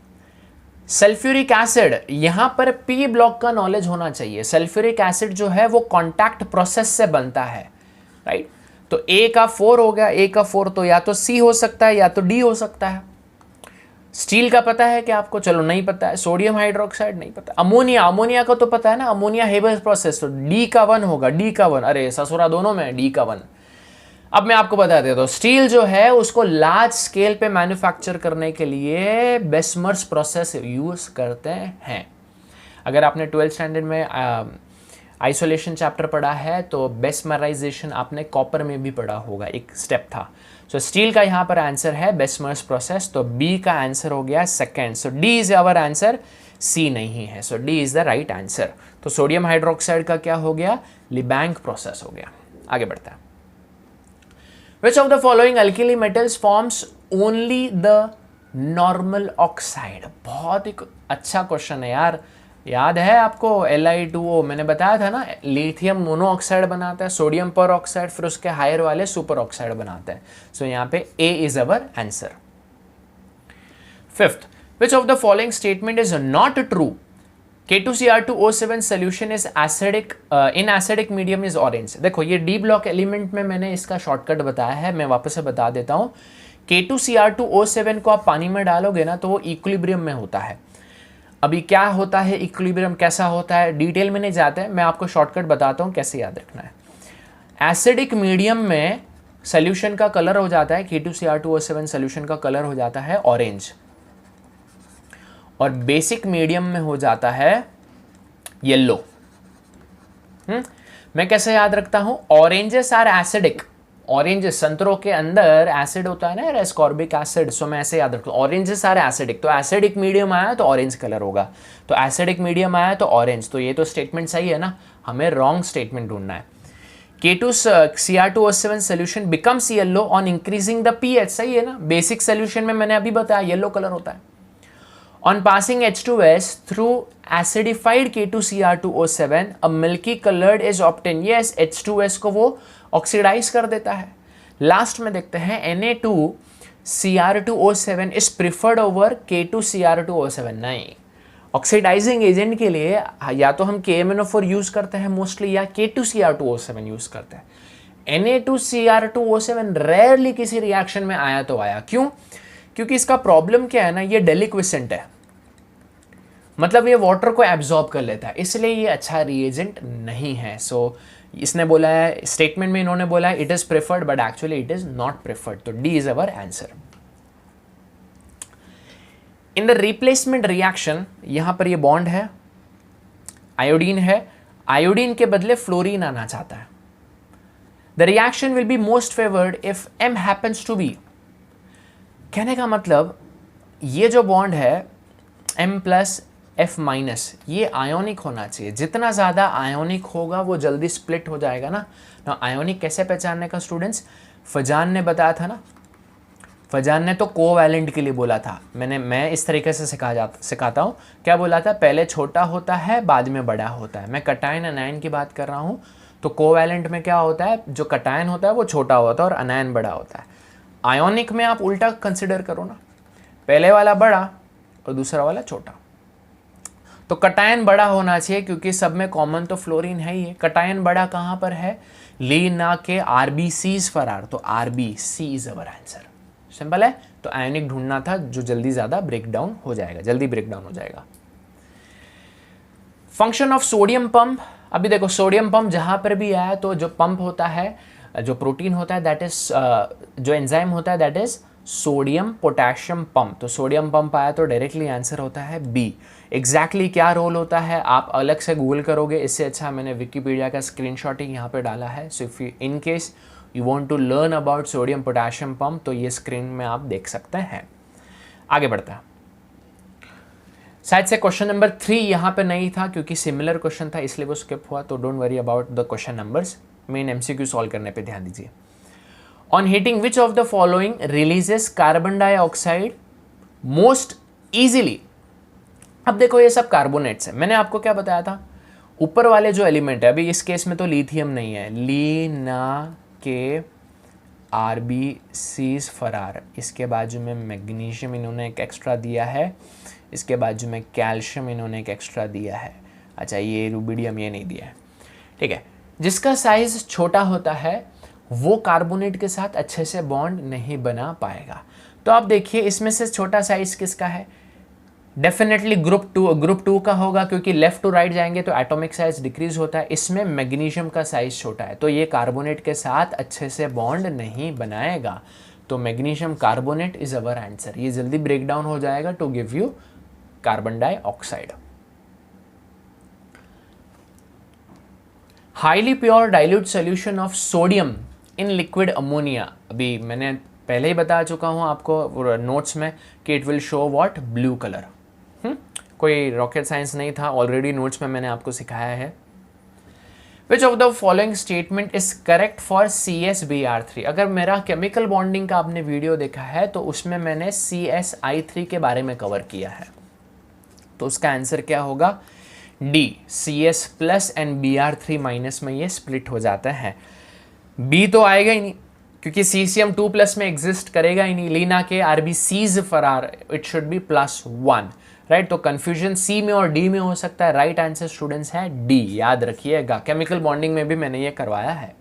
सल्फ्यूरिक एसिड, यहां पर P ब्लॉक का नॉलेज होना चाहिए। सल्फ्यूरिक एसिड जो है वो कॉन्टैक्ट प्रोसेस से बनता है, राइट। तो A का 4 हो गया, A का 4 तो या तो C हो सकता है या तो D हो सकता है। स्टील का पता है कि आपको, चलो नहीं पता है। सोडियम हाइड्रोक्साइड नहीं पता। अमोनिया, अमोनिया का तो पता है ना, अमोनिया हेबस प्रोसेस, तो D का 1 होगा, D का 1। अरे ससुरा दोनों में D का 1। अब मैं आपको बता देता हूँ, स्टील जो है उसको लार्ज स्केल पे मैन्युफैक्चर करने के लिए बेस्मर्स प्रोसेस यूज करते हैं। अगर आपने 12th स्टैंडर्ड में आइसोलेशन चैप्टर पढ़ा है तो बेस्मराइजेशन आपने कॉपर में भी पढ़ा होगा, एक स्टेप था। सो स्टील का यहाँ पर आंसर है बेस्मर्स प्रोसेस, तो बी का आंसर हो गया second. So D is our answer, C नहीं है। So D is the right answer. तो सोडियम हाइड्रोक्साइड का क्या हो गया, लिबैंक प्रोसेस हो गया। आगे बढ़ता है। Which of the following alkali metals forms only the normal oxide? बहुत ही अच्छा क्वेश्चन है यार, याद है आपको Li2O, मैंने बताया था ना, लिथियम मोनोऑक्साइड बनाता है, सोडियम पर ऑक्साइड, फिर उसके हायर वाले सुपर ऑक्साइड बनाते हैं। सो यहाँ पे A is our answer. Fifth, which of the following statement is not true? K2Cr2O7 solution is acidic, in acidic medium is orange. देखो ये D ब्लॉक एलिमेंट में मैंने इसका शॉर्टकट बताया है, मैं वापस से बता देता हूँ। K2Cr2O7 को आप पानी में डालोगे ना तो वो इक्विलिब्रियम में होता है। अभी क्या होता है इक्विलिब्रियम, कैसा होता है, डिटेल में नहीं जाते हैं, मैं आपको शॉर्टकट बताता हूँ कैसे याद रखना है। एसिडिक मीडियम में सोल्यूशन का कलर हो जाता है, K2Cr2O7 सोल्यूशन का कलर हो जाता है ऑरेंज, और बेसिक मीडियम में हो जाता है येलो। मैं कैसे याद रखता हूं, ऑरेंजेस आर एसिडिक, ऑरेंजेस, संतरों के अंदर एसिड होता है ना, एस्कॉर्बिक एसिड, सो मैं ऐसे याद रखता हूँ, ऑरेंजेस आर एसिडिक, तो एसिडिक मीडियम आया तो ऑरेंज कलर होगा, तो एसिडिक मीडियम आया तो ऑरेंज, तो ये तो स्टेटमेंट सही है ना, हमें रॉन्ग स्टेटमेंट ढूंढना है। K2Cr2O7 solution becomes yellow on increasing the pH, सही है ना, बेसिक सोल्यूशन में मैंने अभी बताया येलो कलर होता है। On passing H2S through acidified K2Cr2O7 a milky colored is obtained, yes H2S को वो ऑक्सीडाइज कर देता है। लास्ट में देखते हैं Na2Cr2O7 is preferred over K2Cr2O7, नहीं, ऑक्सीडाइजिंग एजेंट के लिए या तो हम KMnO4 यूज करते हैं मोस्टली या K2Cr2O7 यूज करते हैं। Na2Cr2O7 रेयरली किसी रिएक्शन में आया तो आया, क्यों? क्योंकि इसका प्रॉब्लम क्या है ना, ये डेलिक्विसेंट है, मतलब ये वाटर को एब्जॉर्ब कर लेता है, इसलिए ये अच्छा रिएजेंट नहीं है। सो इसने बोला है, स्टेटमेंट में इन्होंने बोला है it is preferred, but actually it is not preferred, तो D is our answer. In the replacement reaction, यहां पर ये बॉन्ड है, आयोडीन है, आयोडीन के बदले फ्लोरीन आना चाहता है। The reaction will be most favoured if M happens to be, कहने का मतलब ये जो बॉन्ड है M+F-, ये आयोनिक होना चाहिए, जितना ज़्यादा आयोनिक होगा वो जल्दी स्प्लिट हो जाएगा ना। आयोनिक कैसे पहचानने का स्टूडेंट्स, फजान ने बताया था ना, फजान ने तो कोवैलेंट के लिए बोला था, मैं इस तरीके से सिखाता हूँ, क्या बोला था, पहले छोटा होता है बाद में बड़ा होता है। मैं कटायन अनायन की बात कर रहा हूँ, तो कोवैलेंट में क्या होता है, जो कटायन होता है वो छोटा होता है और अनायन बड़ा होता है। आयोनिक में आप उल्टा कंसिडर करो ना, पहले वाला बड़ा और दूसरा वाला छोटा, तो कटायन बड़ा होना चाहिए क्योंकि सब में कॉमन तो फ्लोरीन है ही है। कटायन बड़ा कहाँ पर है, ली ना के RBCs फरार, तो RBC is our answer. Simple है, तो आयोनिक ढूंढना था जो जल्दी ज्यादा ब्रेकडाउन हो जाएगा, जल्दी ब्रेकडाउन हो जाएगा। फंक्शन ऑफ सोडियम पंप, अभी देखो सोडियम पंप जहां पर भी आया तो जो पंप होता है, जो प्रोटीन होता है दैट इज, जो एंजाइम होता है that is sodium potassium pump, तो सोडियम पंप आया तो डायरेक्टली आंसर होता है बी। एग्जैक्टली क्या रोल होता है आप अलग से गूगल करोगे, इससे अच्छा मैंने विकिपीडिया का स्क्रीनशॉट ही यहाँ पे डाला है। So if you in case you want to learn about sodium potassium pump, तो ये स्क्रीन में आप देख सकते हैं। आगे बढ़ता है, शायद से क्वेश्चन नंबर 3 यहाँ पे नहीं था क्योंकि सिमिलर क्वेश्चन था इसलिए वो स्किप हुआ, तो don't worry about the question numbers, main MCQ solve करने पे ध्यान दीजिए। On heating which of the following releases carbon dioxide most easily. अब देखो ये सब कार्बोनेट्स है, मैंने आपको क्या बताया था, ऊपर वाले जो एलिमेंट है, अभी इस केस में तो लिथियम नहीं है, ली ना के RBCs फरार, इसके बाजू में मैग्नीशियम इन्होंने एक एक्स्ट्रा दिया है, इसके बाजू में कैल्शियम इन्होंने एक एक्स्ट्रा दिया है, अच्छा ये रूबिडियम ये नहीं दिया है, ठीक है। जिसका साइज छोटा होता है वो कार्बोनेट के साथ अच्छे से बॉन्ड नहीं बना पाएगा। तो आप देखिए इसमें से छोटा साइज किसका है, डेफिनेटली ग्रुप टू का होगा क्योंकि लेफ्ट टू राइट जाएंगे तो एटॉमिक साइज डिक्रीज होता है, इसमें मैग्नीशियम का साइज छोटा है तो ये कार्बोनेट के साथ अच्छे से बॉन्ड नहीं बनाएगा, तो magnesium carbonate is our answer. ये जल्दी ब्रेक डाउन हो जाएगा to give you carbon dioxide. Highly pure dilute solution of sodium in liquid ammonia, अभी मैंने पहले ही बता चुका हूं आपको नोट्स में कि it will show what, blue colour. कोई रॉकेट साइंस नहीं था, ऑलरेडी नोट्स में मैंने आपको सिखाया है। Which of the following statement is correct for CsBr3। अगर मेरा केमिकल बॉन्डिंग का आपने वीडियो देखा है तो उसमें मैंने CsI3 के बारे में कवर किया है, तो उसका आंसर क्या होगा, D, CS plus and Br3 minus में ये स्प्लिट हो जाता है। बी तो आएगा ही नहीं क्योंकि CCm 2 प्लस में एग्जिस्ट करेगा ही नहीं, लीना के RBCs फरार, इट शुड बी +1, राइट। तो कंफ्यूजन सी में और डी में हो सकता है, राइट आंसर स्टूडेंट्स है डी, याद रखिएगा, केमिकल बॉन्डिंग में भी मैंने ये करवाया है।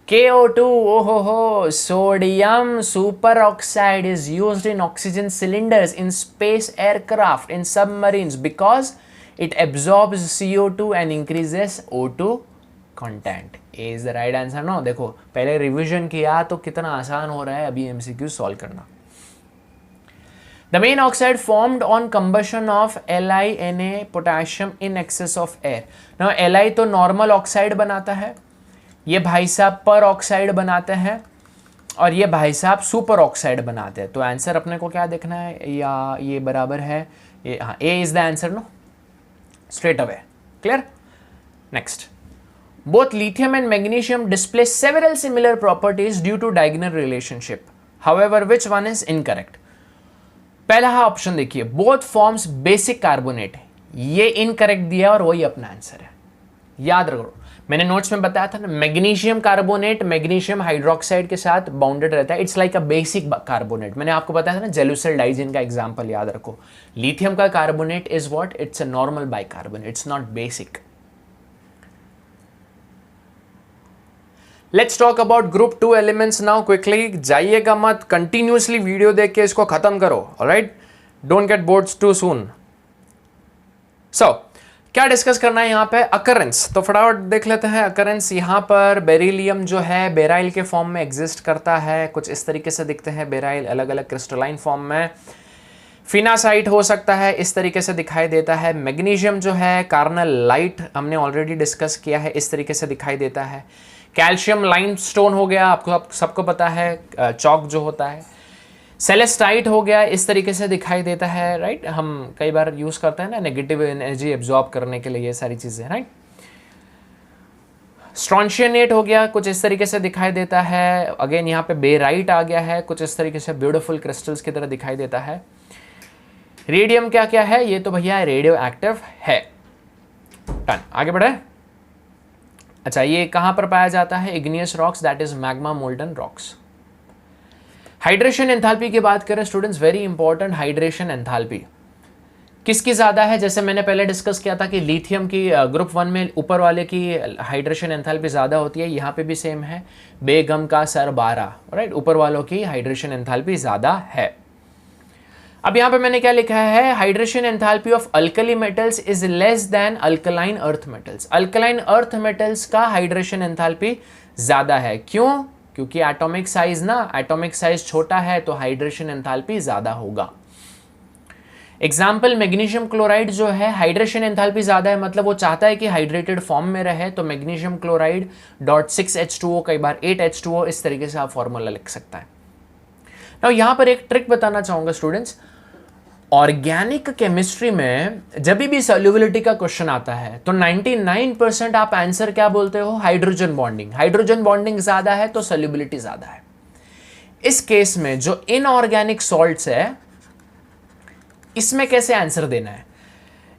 KO2, ओहो, sodium super oxide is used in oxygen cylinders in space aircraft in submarines because it absorbs CO2 and increases O2 content. A is the right answer. No देखो पहले रिवीजन किया तो कितना आसान हो रहा है अभी MCQ सॉल्व करना। The main oxide formed on combustion of Li Na potassium in excess of air. Now Li तो normal oxide बनाता है, ये भाई साहब पर ऑक्साइड बनाते हैं और ये भाई साहब सुपर ऑक्साइड बनाते हैं। तो आंसर अपने को क्या देखना है, या ये बराबर है ये, हाँ A is the answer no, straight away, clear. Next, both lithium and magnesium display several similar properties due to diagonal relationship, however which one is incorrect। पहला ऑप्शन देखिए, both forms basic carbonate, ये incorrect दिया और वही अपना answer है। याद रखो, मैंने नोट्स में बताया था ना, मैग्नीशियम कार्बोनेट मैग्नीशियम हाइड्रोक्साइड के साथ बाउंडेड रहता है, it's like a basic carbonate. मैंने आपको बताया था ना, जेलुसिल डाइजिन का एग्जांपल याद रखो। लिथियम का carbonate is what, it's a normal bicarbonate, it's not basic. Let's talk about group 2 elements now quickly. जाइएगा मत, कंटिन्यूसली वीडियो देख के इसको खत्म करो, alright, don't get bored too soon. So क्या डिस्कस करना है यहाँ पे, अकरेंस। तो फटाफट देख लेते हैं अकरेंस। यहाँ पर बेरिलियम जो है बेराइल के फॉर्म में एग्जिस्ट करता है, कुछ इस तरीके से दिखते हैं बेराइल, अलग अलग क्रिस्टलाइन फॉर्म में। फिनासाइट हो सकता है, इस तरीके से दिखाई देता है। मैग्नीशियम जो है कार्नल लाइट, हमने ऑलरेडी डिस्कस किया है, इस तरीके से दिखाई देता है। कैल्शियम लाइमस्टोन हो गया, आपको सबको पता है, चौक जो होता है। सेलेस्टाइट हो गया, इस तरीके से दिखाई देता है, राइट। हम कई बार यूज करते हैं ना नेगेटिव एनर्जी एब्जॉर्ब करने के लिए, ये सारी चीजें, राइट। स्ट्रॉन्शियनेट हो गया, कुछ इस तरीके से दिखाई देता है। अगेन यहाँ पे बेराइट आ गया है, कुछ इस तरीके से ब्यूटीफुल क्रिस्टल्स की तरह दिखाई देता है। रेडियम क्या क्या है, ये तो भैया रेडियो एक्टिव है। डन, आगे बढ़े। अच्छा, ये कहां पर पाया जाता है, igneous rocks, that is magma molten rocks. Hydration enthalpy की बात करें students, very important, hydration enthalpy किसकी ज्यादा है। जैसे मैंने पहले डिस्कस किया था कि लिथियम की ग्रुप 1 में ऊपर वाले की हाइड्रेशन एंथैल्पी ज्यादा होती है, यहाँ पे भी सेम है। बेगम का सर 12, राइट, ऊपर वालों की हाइड्रेशन एंथैल्पी ज्यादा है। अब यहाँ पे मैंने क्या लिखा है, hydration enthalpy of alkali metals is less than alkaline earth metals. Alkaline earth metals का हाइड्रेशन एंथैल्पी ज्यादा है, क्यों, क्योंकि एटॉमिक साइज ना, एटॉमिक साइज छोटा है तो हाइड्रेशन एंथैल्पी ज्यादा होगा। एग्जाम्पल, मैग्नीशियम क्लोराइड जो है हाइड्रेशन एंथैल्पी ज्यादा है, मतलब वो चाहता है कि हाइड्रेटेड फॉर्म में रहे, तो मैग्नीशियम क्लोराइड .6H2O, कई बार 8H2O, इस तरीके से आप फॉर्मूला लिख सकता है। नाउ यहां पर एक ट्रिक बताना चाहूंगा स्टूडेंट्स, ऑर्गेनिक केमिस्ट्री में जब भी सॉल्युबिलिटी का क्वेश्चन आता है तो 99% आप आंसर क्या बोलते हो, हाइड्रोजन बॉन्डिंग। हाइड्रोजन बॉन्डिंग ज्यादा है तो सॉल्युबिलिटी ज्यादा है। इस केस में जो इनऑर्गेनिक सॉल्ट्स है, इसमें कैसे आंसर देना है।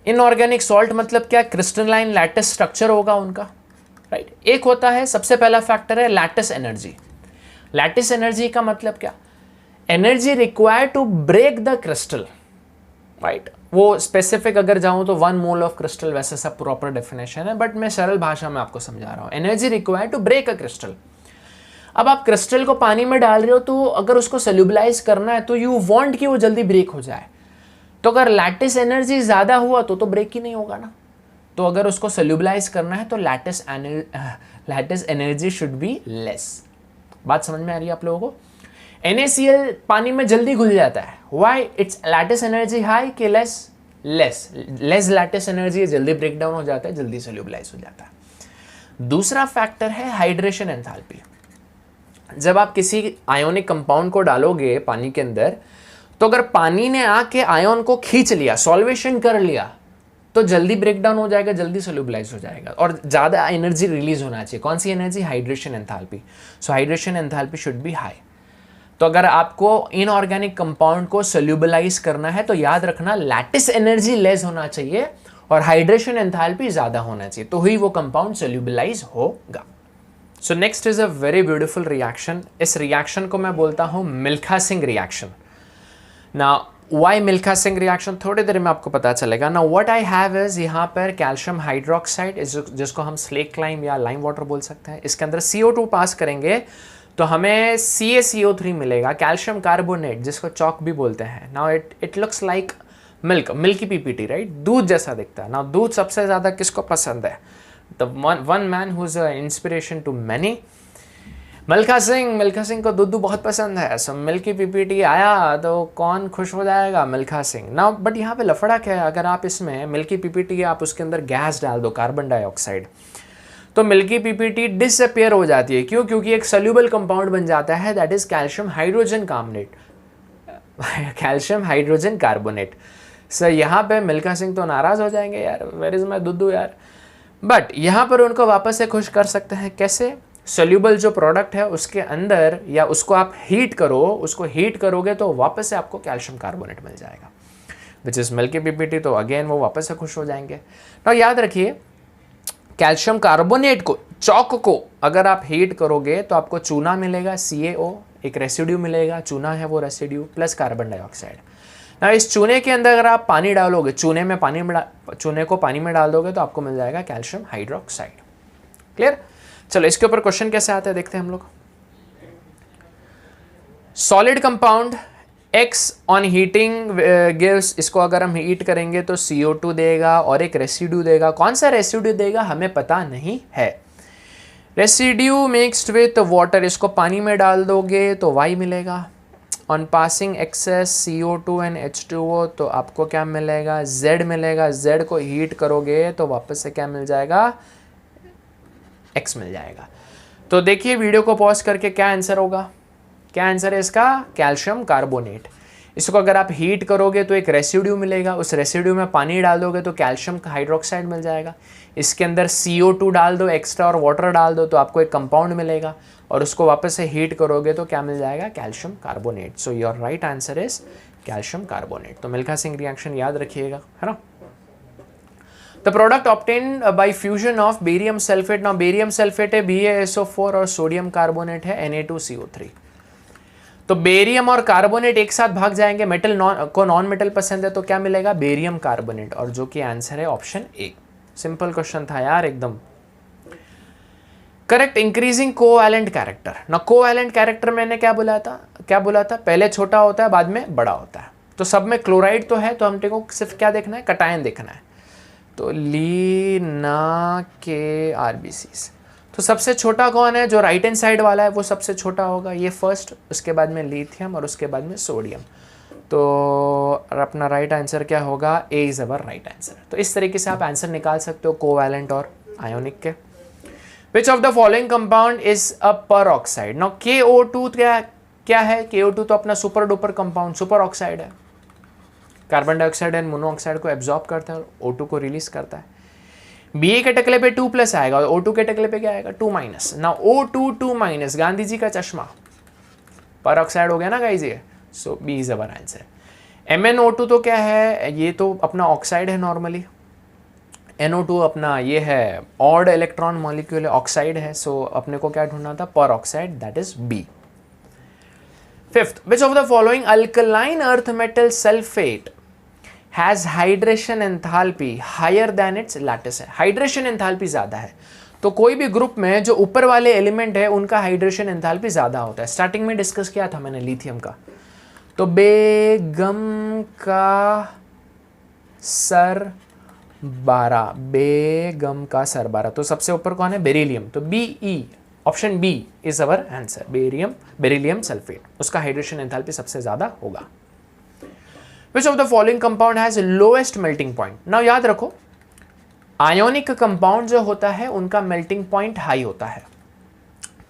इनऑर्गेनिक सॉल्ट मतलब क्या, क्रिस्टलाइन लैटिस स्ट्रक्चर होगा उनका, राइट। एक होता है, सबसे पहला फैक्टर है लैटिस एनर्जी। लैटिस एनर्जी का मतलब क्या, energy required to break the crystal, right. वो स्पेसिफिक अगर जाऊं तो 1 मोल ऑफ क्रिस्टल, वैसे सब प्रॉपर डेफिनेशन है, बट मैं सरल भाषा में आपको समझा रहा हूं। Energy required to break a crystal. अब आप क्रिस्टल को पानी में डाल रहे हो, तो अगर उसको सोल्यूबलाइज करना है तो यू वांट कि वो जल्दी ब्रेक हो जाए। तो अगर लैटिस एनर्जी ज्यादा हुआ तो ब्रेक ही नहीं होगा ना। तो अगर उसको सोल्यूबलाइज करना है तो lattice energy should be less. बात समझ में आ रही है आप लोगों को। NaCl पानी में जल्दी घुल जाता है, why, it's lattice energy high कि लेस लैटिस एनर्जी, जल्दी ब्रेक डाउन हो जाता है, जल्दी सोल्यूबलाइज हो जाता है। दूसरा फैक्टर है हाइड्रेशन एंथैल्पी। जब आप किसी आयोनिक कंपाउंड को डालोगे पानी के अंदर, तो अगर पानी ने आके आयन को खींच लिया, सॉल्वेशन कर लिया, तो जल्दी ब्रेक डाउन हो जाएगा, जल्दी सोल्यूबलाइज हो जाएगा और ज्यादा एनर्जी रिलीज होना चाहिए। कौन सी energy, hydration enthalpy. So hydration enthalpy should be high. तो अगर आपको इनऑर्गेनिक कंपाउंड को सोल्यूबलाइज करना है तो याद रखना लैटिस एनर्जी लेस होना चाहिए और हाइड्रेशन एंथैल्पी ज्यादा होना चाहिए, तो ही वो कंपाउंड सोल्यूबलाइज होगा। So next is a very beautiful reaction. इस रिएक्शन को मैं बोलता हूं मिल्खा सिंह रिएक्शन। ना वाई मिल्खा सिंह रिएक्शन, थोड़ी देर में आपको पता चलेगा। ना व्हाट आई हैव इज, यहाँ पर कैल्शियम हाइड्रोक्साइड, जिसको हम स्लेक लाइम या लाइम वाटर बोल सकते हैं, इसके अंदर CO2 पास करेंगे तो हमें CaCO3 मिलेगा। कैल्शियम कार्बोनेट, जिसको चौक भी बोलते हैं, now it looks like milky PPT, right, दूध जैसा दिखता है। नाउ दूध सबसे ज्यादा किसको पसंद है, the one man who is inspiration to many, Milkha Singh को दूध बहुत पसंद है। सो मिल्की PPT आया तो कौन खुश हो जाएगा, मिल्खा सिंह। नाउ बट यहाँ पे लफड़ा क्या है, अगर आप इसमें मिल्की PPT आप उसके अंदर गैस डाल दो, कार्बन डाइऑक्साइड, तो मिल्की पीपीटी डिसअपियर हो जाती है। क्यों? क्योंकि एक सोल्यूबल कंपाउंड बन जाता है, that is calcium hydrogen carbonate, calcium hydrogen carbonate. Sir यहाँ पे मिल्खा सिंह तो नाराज हो जाएंगे यार, वेयर इज माय दुद्दू यार। बट यहाँ पर उनको वापस से खुश कर सकते हैं। कैसे? सोल्यूबल जो प्रोडक्ट है उसके अंदर, या उसको आप हीट करो, उसको हीट करोगे तो वापस से आपको कैल्शियम कार्बोनेट मिल जाएगा, विच इज मिल्की पीपीटी। तो अगेन वो वापस से खुश हो जाएंगे। तो याद रखिए, कैल्शियम कार्बोनेट को, चौक को अगर आप हीट करोगे तो आपको चूना मिलेगा, CaO, एक रेसिड्यू मिलेगा, चूना है वो रेसिड्यू, प्लस कार्बन डाइऑक्साइड। ना इस चूने के अंदर अगर आप पानी डालोगे, चूने को पानी में डाल दोगे तो आपको मिल जाएगा कैल्शियम हाइड्रोक्साइड। क्लियर? चलो इसके ऊपर क्वेश्चन कैसे आता है देखते हैं हम लोग। Solid compound X on heating gives, इसको अगर हम हीट करेंगे तो CO2 देगा और एक रेसिड्यू देगा। कौन सा रेसिड्यू देगा हमें पता नहीं है। रेसिड्यू मिक्स्ड विथ वाटर, इसको पानी में डाल दोगे तो Y मिलेगा। On passing access CO2 and H2O, तो आपको क्या मिलेगा? Z मिलेगा। Z को हीट करोगे तो वापस से क्या मिल जाएगा? X मिल जाएगा। तो देखिए वीडियो को पॉज करके, क्या आंसर होगा? क्या आंसर है इसका? Calcium carbonate. इसको अगर आप हीट करोगे तो एक रेसिड्यू मिलेगा, उस रेसिड्यू में पानी डाल दोगे तो कैल्शियम हाइड्रोक्साइड मिल जाएगा। इसके अंदर CO2 डाल दो एक्स्ट्रा और वाटर डाल दो तो आपको एक कंपाउंड मिलेगा, और उसको वापस से हीट करोगे तो क्या मिल जाएगा? Calcium carbonate. So your right answer is calcium carbonate. तो मिल्खा सिंह रिएक्शन याद रखिएगा, है ना। The product obtained by fusion of barium sulphate, ना बेरियम सल्फेट है BaSO4 और सोडियम कार्बोनेट है Na2CO3। तो बेरियम और कार्बोनेट एक साथ भाग जाएंगे, मेटल को नॉन मेटल पसंद है तो क्या मिलेगा? बेरियम कार्बोनेट, और जो कि आंसर है ऑप्शन ए। सिंपल क्वेश्चन था यार एकदम। Correct increasing covalent character. ना कोवैलेंट कैरेक्टर मैंने क्या बोला था? पहले छोटा होता है बाद में बड़ा होता है। तो सब में क्लोराइड तो है, तो हमने को सिर्फ क्या देखना है? कटायन देखना है। तो ली, ना, के, RBCs। तो सबसे छोटा कौन है? जो राइट हैंड साइड वाला है वो सबसे छोटा होगा, ये फर्स्ट, उसके बाद में लिथियम और उसके बाद में सोडियम। तो अपना राइट आंसर क्या होगा? ए इज अवर राइट आंसर। तो इस तरीके से आप आंसर निकाल सकते हो कोवैलेंट और आयोनिक के। विच of the following compound is a peroxide? Now KO2 क्या है? KO2 तो अपना super duper compound, super oxide है। कार्बन डाइऑक्साइड एंड मोनोऑक्साइड को एब्जॉर्ब करता है और O2 को रिलीज करता है। Ba के टकले पे 2+ आएगा और O2 के टकले पे क्या आएगा? 2-। ना O2 2-, गांधी जी का चश्मा, पर ऑक्साइड हो गया ना गाइस ये। So B is our answer. MnO2 तो क्या है? ये तो अपना ऑक्साइड है नॉर्मली। NO2 अपना ये है ऑड इलेक्ट्रॉन मॉलिक्यूल, ऑक्साइड है। सो अपने को क्या ढूंढना था? Peroxide, that is B. Fifth, which of the following alkaline earth metal sulphate has hydration enthalpy higher than its lattice है? हाइड्रेशन एंथैल्पी ज्यादा है। तो कोई भी ग्रुप में जो ऊपर वाले एलिमेंट है उनका हाइड्रेशन एंथैल्पी ज्यादा होता है। स्टार्टिंग में डिस्कस किया था मैंने लिथियम का। तो बेगम का सर 12, बेगम का सर 12, तो सबसे ऊपर कौन है? बेरिलियम। तो BE, option B is our answer. Beryllium sulphate, उसका हाइड्रेशन एंथैल्पी सबसे ज्यादा होगा। Which of the following compound has lowest melting point? Now याद रखो, आयोनिक कंपाउंड जो होता है उनका मेल्टिंग पॉइंट हाई होता है।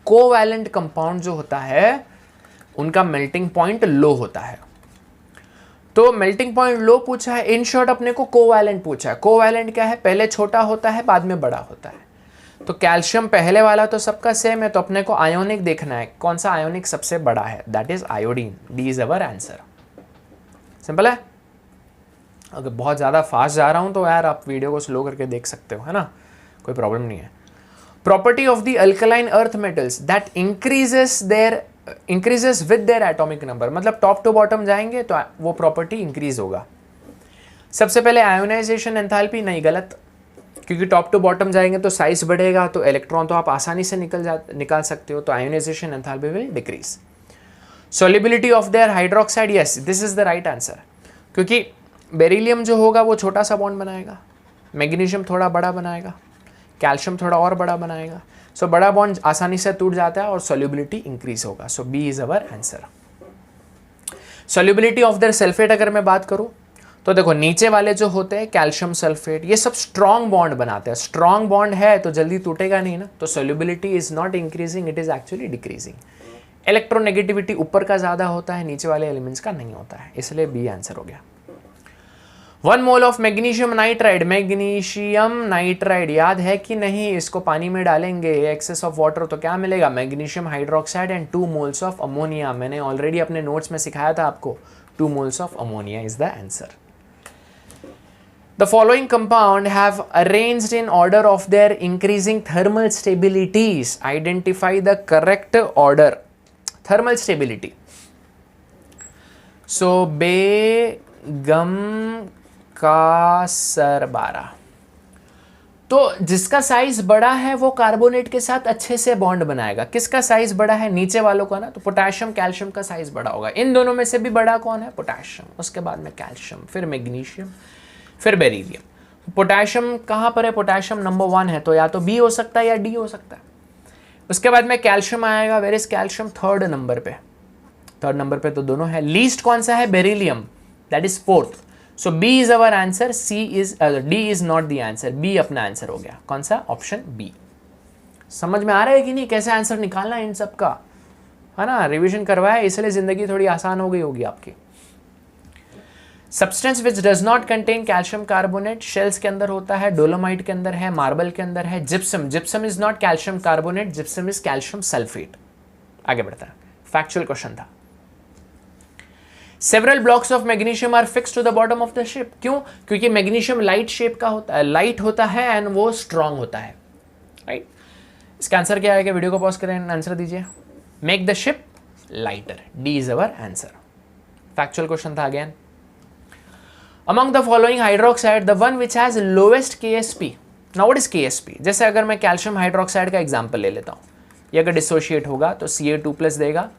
कोवैलेंट कंपाउंड जो होता है उनका मेल्टिंग पॉइंट लो होता है। तो मेल्टिंग पॉइंट लो पूछा है, इन शॉर्ट अपने को कोवैलेंट पूछा है। कोवैलेंट क्या है? पहले छोटा होता है बाद में बड़ा होता है। तो कैल्शियम पहले वाला तो सबका सेम है, तो अपने को आयोनिक देखना है, कौन सा आयोनिक सबसे बड़ा है? That is iodine. D is our answer. Simple है। अगर बहुत ज़्यादा फास्ट जा रहा हूँ तो यार आप वीडियो को स्लो करके देख सकते हो, है ना, कोई प्रॉब्लम नहीं है। Property of the alkaline earth metals that increases with their atomic number, मतलब टॉप टू बॉटम जाएंगे तो वो प्रॉपर्टी इंक्रीज होगा। सबसे पहले आयोनाइजेशन एंथैल्पी, नहीं, गलत, क्योंकि टॉप टू बॉटम जाएंगे तो साइज बढ़ेगा, तो इलेक्ट्रॉन तो आप आसानी से निकाल सकते हो, तो ionisation enthalpy will decrease. Solubility of there hydroxide, yes this is the right answer, क्योंकि बेरिलियम जो होगा वो छोटा सा बॉन्ड बनाएगा, मैग्नीशियम थोड़ा बड़ा बनाएगा, कैल्शियम थोड़ा और बड़ा बनाएगा। सो बड़ा बॉन्ड आसानी से टूट जाता है और सॉल्युबिलिटी इंक्रीज होगा। So B is our answer. Solubility of their sulphate अगर मैं बात करूं तो देखो नीचे वाले जो होते हैं कैल्शियम सल्फेट, ये सब स्ट्रॉन्ग बॉन्ड बनाते हैं। स्ट्रॉन्ग बॉन्ड है तो जल्दी टूटेगा नहीं ना, तो solubility is not increasing, it is actually decreasing. Electronegativity ऊपर का ज्यादा होता है, नीचे वाले एलिमेंट्स का नहीं होता है, इसलिए बी आंसर हो गया। 1 mole of magnesium nitride, magnesium nitride याद है कि नहीं, इसको पानी में डालेंगे एक्सेस ऑफ वाटर तो क्या मिलेगा, magnesium hydroxide and 2 moles of ammonia. मैंने ऑलरेडी अपने नोट्स में सिखाया था आपको, 2 moles of ammonia is the answer. The following compound have arranged in order of their increasing thermal stabilities. Identify the correct order. Thermal stability. So बेगम का सरबारा, तो जिसका size बड़ा है वो कार्बोनेट के साथ अच्छे से बॉन्ड बनाएगा। किसका साइज बड़ा है, नीचे वालों का ना, तो पोटेशियम कैल्शियम का साइज बड़ा होगा। इन दोनों में से भी बड़ा कौन है, पोटेशियम, उसके बाद में कैल्शियम, फिर मैग्नीशियम, फिर बेरिलियम। पोटेशियम कहाँ पर है, पोटेशियम नंबर 1 है, तो या तो बी हो सकता है या डी हो सकता है। उसके बाद में कैल्शियम आएगा, where is calcium, 3rd number पे, 3rd नंबर पे तो दोनों है। लीस्ट कौन सा है, beryllium, that is 4th। So B is our answer, C is D is not the answer, B अपना आंसर हो गया। कौन सा, ऑप्शन बी। समझ में आ रहा है कि नहीं कैसे आंसर निकालना है इन सब का, है ना, रिवीजन करवाया इसलिए जिंदगी थोड़ी आसान हो गई होगी आपकी। Substance which does not contain calcium carbonate, shells के अंदर होता है, डोलोमाइट के अंदर है, मार्बल के अंदर है। Gypsum, gypsum is not calcium carbonate, gypsum is calcium sulphate. आगे बढ़ता है, फैक्चुअल क्वेश्चन था। Several blocks of magnesium are fix to the bottom of the ship, क्यों, क्योंकि मैग्नीशियम लाइट शेप का होता है, लाइट होता है एंड वो स्ट्रॉन्ग होता है, राइट। इसका आंसर क्या आएगा, वीडियो को पॉज करें, आंसर दीजिए। Make the ship lighter, D is our answer. Factual question था again. Among the following hydroxide, the one which has lowest KSP. Now what is KSP? जैसे अगर मैं कैल्शियम हाइड्रोक्साइड का एग्जांपल ले लेता हूँ, ये अगर डिसोशिएट होगा तो Ca2+ देगा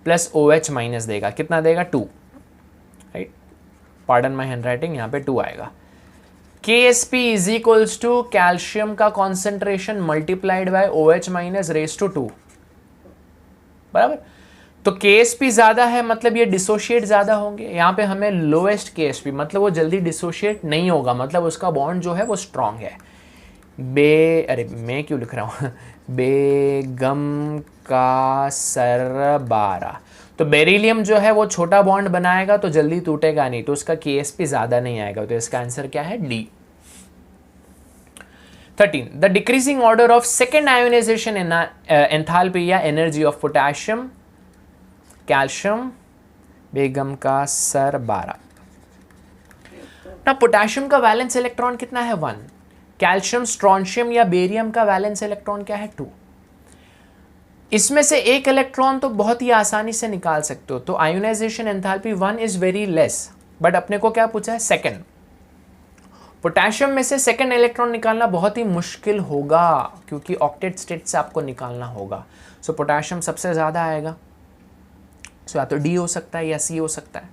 प्लस OH माइनस देगा, कितना देगा, 2, right. Pardon my handwriting, यहाँ पे 2 आएगा। KSP is equals to calcium का concentration multiplied by OH minus raise to 2, बराबर। तो KSP ज्यादा है मतलब ये डिसोशिएट ज्यादा होंगे। यहाँ पे हमें लोएस्ट KSP मतलब वो जल्दी डिसोशिएट नहीं होगा, मतलब उसका बॉन्ड जो है वो स्ट्रांग है। अरे मैं क्यों लिख रहा हूँ बेगम का सरबारा, तो बेरिलियम जो है वो छोटा बॉन्ड बनाएगा तो जल्दी टूटेगा नहीं, तो उसका KSP ज्यादा नहीं आएगा, तो इसका आंसर क्या है, D. 13. The decreasing order of second ionization enthalpy या एनर्जी ऑफ पोटेशियम कैल्शियम बेगम का सरबारा। ना पोटेशियम का वैलेंस इलेक्ट्रॉन कितना है, 1। कैल्शियम, स्ट्रोंशियम या बेरियम का वैलेंस इलेक्ट्रॉन क्या है, 2। इसमें से एक इलेक्ट्रॉन तो बहुत ही आसानी से निकाल सकते हो, तो ionisation enthalpy 1 is very less, but अपने को क्या पूछा है, सेकेंड। पोटेशियम में से सेकेंड इलेक्ट्रॉन निकालना बहुत ही मुश्किल होगा क्योंकि ऑक्टेट स्टेट से आपको निकालना होगा। सो पोटेशियम सबसे ज्यादा आएगा, सो या तो डी हो सकता है या सी हो सकता है।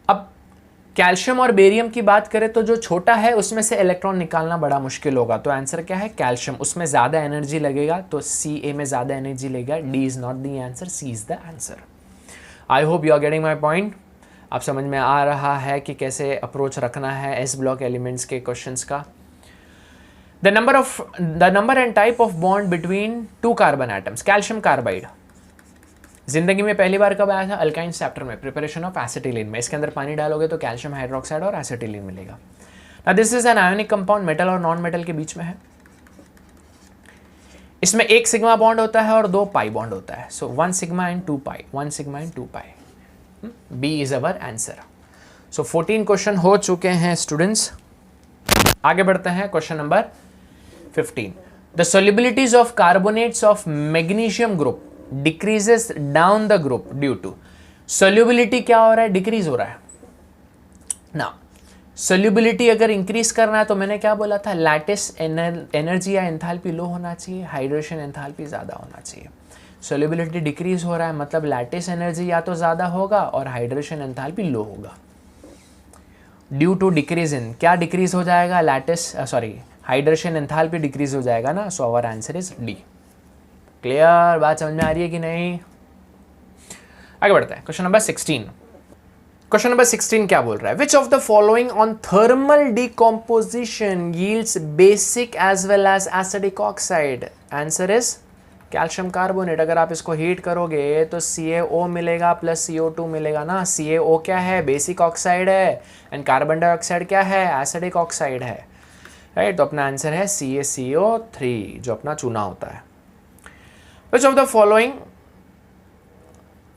अब कैल्शियम और बेरियम की बात करें तो जो छोटा है उसमें से इलेक्ट्रॉन निकालना बड़ा मुश्किल होगा, तो आंसर क्या है, कैल्शियम, उसमें ज्यादा एनर्जी लगेगा, तो सी ए में ज्यादा एनर्जी लगेगा, D is not the answer, C is the answer. I hope you are getting my point. आप समझ में आ रहा है कि कैसे अप्रोच रखना है एस ब्लॉक एलिमेंट्स के क्वेश्चंस का। The number and type of bond between 2 carbon atoms, calcium carbide जिंदगी में पहली बार कब आया था, अल्काइन चैप्टर में, प्रिपरेशन ऑफ एसिटिलीन में। इसके अंदर पानी डालोगे तो कैल्शियम हाइड्रोक्साइड और एसिटिलीन मिलेगा। Now this is an ionic compound, metal और नॉन मेटल के बीच में है। इसमें 1 सिग्मा बॉन्ड होता है और 2 पाई बॉन्ड होता है, so 1 sigma and 2 pi, 1 sigma and 2 pi. B is our answer. So 14 question हो चुके हैं स्टूडेंट्स। आगे बढ़ते हैं, question number 15। The solubilities of carbonates of magnesium group decreases down the group due to, solubility क्या हो रहा है, डिक्रीज हो रहा है ना। सोल्युबिलिटी अगर इंक्रीज करना है तो मैंने क्या बोला था, लैटिस एनर्जी या एंथैल्पी लो होना चाहिए, हाइड्रेशन एंथैल्पी ज्यादा होना चाहिए। सोल्युबिलिटी डिक्रीज हो रहा है मतलब लैटिस एनर्जी या तो ज्यादा होगा और हाइड्रेशन एंथैल्पी लो होगा। ड्यू टू डिक्रीज इन, क्या डिक्रीज हो जाएगा, लैटिस हाइड्रेशन एंथैल्पी डिक्रीज हो जाएगा ना, so our answer is D. Clear, बात समझ में आ रही है कि नहीं। आगे बढ़ते हैं, क्वेश्चन नंबर 16। क्वेश्चन नंबर 16 क्या बोल रहा है? Which of the following on thermal decomposition yields basic as well as acidic oxide? Answer is calcium carbonate. अगर आप इसको हीट करोगे तो CaO मिलेगा प्लस CO2 मिलेगा ना. CaO क्या है? बेसिक ऑक्साइड है. एंड कार्बन डाइऑक्साइड क्या है? एसिडिक ऑक्साइड है. राइट, तो अपना आंसर है CaCO3 जो अपना चूना होता है. Which of the following,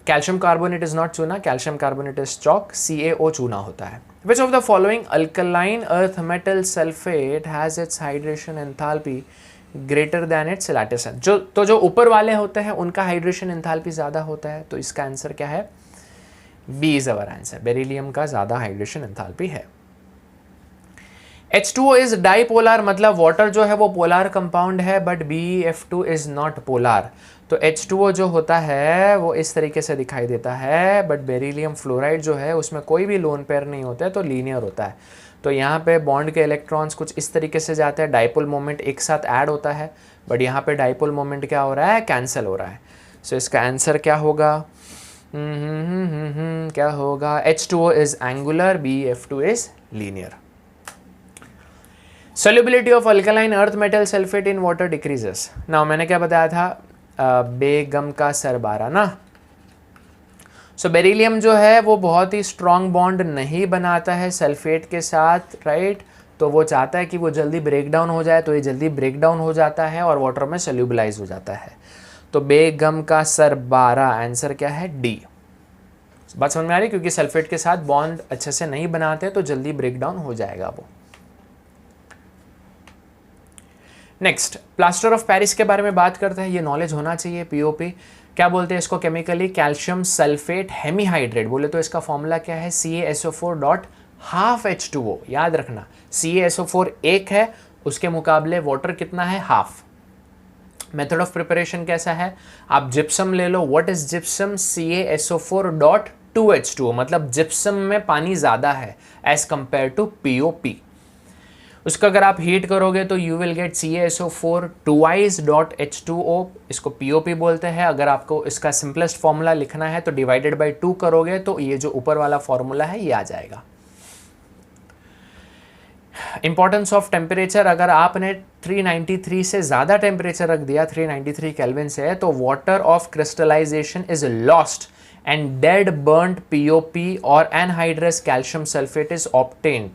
calcium carbonate is not चूना, calcium carbonate is chalk, CaO चूना होता है. Which of the following alkaline earth metal sulphate has its hydration enthalpy greater than its lattice. जो ऊपर वाले होते हैं उनका हाइड्रेशन एंथैल्पी ज़्यादा होता है, तो इसका आंसर क्या है? B is our answer. Beryllium का ज़्यादा हाइड्रेशन एंथैल्पी है. H2O इज डाईपोलर, मतलब वाटर जो है वो पोलर कंपाउंड है, but BeF2 is not polar. तो H2O जो होता है वो इस तरीके से दिखाई देता है, बट बेरिलियम फ्लोराइड जो है उसमें कोई भी लोन पेयर नहीं होता है, तो लीनियर होता है. तो यहाँ पे बॉन्ड के इलेक्ट्रॉन्स कुछ इस तरीके से जाते हैं, डाइपोल मोमेंट एक साथ ऐड होता है, बट यहाँ पे डाइपोल मोमेंट क्या हो रहा है? कैंसिल हो रहा है. सो इसका आंसर क्या होगा? क्या होगा? H2O is angular, BeF2 is linear. Solubility of alkaline earth metal sulfate in water decreases. Now मैंने क्या बताया था? बेगम का सरबारा ना. सो बेरिलियम जो है वो बहुत ही स्ट्रॉन्ग बॉन्ड नहीं बनाता है सल्फेट के साथ, राइट. तो वो चाहता है कि वो जल्दी ब्रेक डाउन हो जाए, तो ये जल्दी ब्रेक डाउन हो जाता है और वाटर में सोल्यूबलाइज हो जाता है. तो बेगम का सरबारा आंसर क्या है? डी. बात समझ में आ रही? क्योंकि सल्फेट के साथ बॉन्ड अच्छे से नहीं बनाते तो जल्दी ब्रेक डाउन हो जाएगा वो. नेक्स्ट, प्लास्टर ऑफ पेरिस के बारे में बात करते हैं. ये नॉलेज होना चाहिए. POP क्या बोलते हैं इसको केमिकली? Calcium sulphate hemihydrate. बोले तो इसका फॉर्मूला क्या है? CaSO4 dot half H2O. याद रखना, CaSO4 एक है, उसके मुकाबले वाटर कितना है? हाफ. मेथड ऑफ प्रिपरेशन कैसा है? आप जिप्सम ले लो. What is gypsum? CaSO4 dot 2H2O. मतलब जिप्सम में पानी ज़्यादा है एज कंपेयर टू POP. उसका अगर आप हीट करोगे तो you will get CaSO4 twice dot H2O. इसको POP बोलते हैं. अगर आपको इसका सिंपलेस्ट फॉर्मूला लिखना है तो डिवाइडेड बाई 2 करोगे तो ये जो ऊपर वाला फॉर्मूला है ये आ जाएगा. इंपॉर्टेंस ऑफ टेम्परेचर, अगर आपने 393 से ज़्यादा टेम्परेचर रख दिया, 393 केल्विन से, तो water of crystallization is lost and dead burned POP और anhydrous calcium sulphate is obtained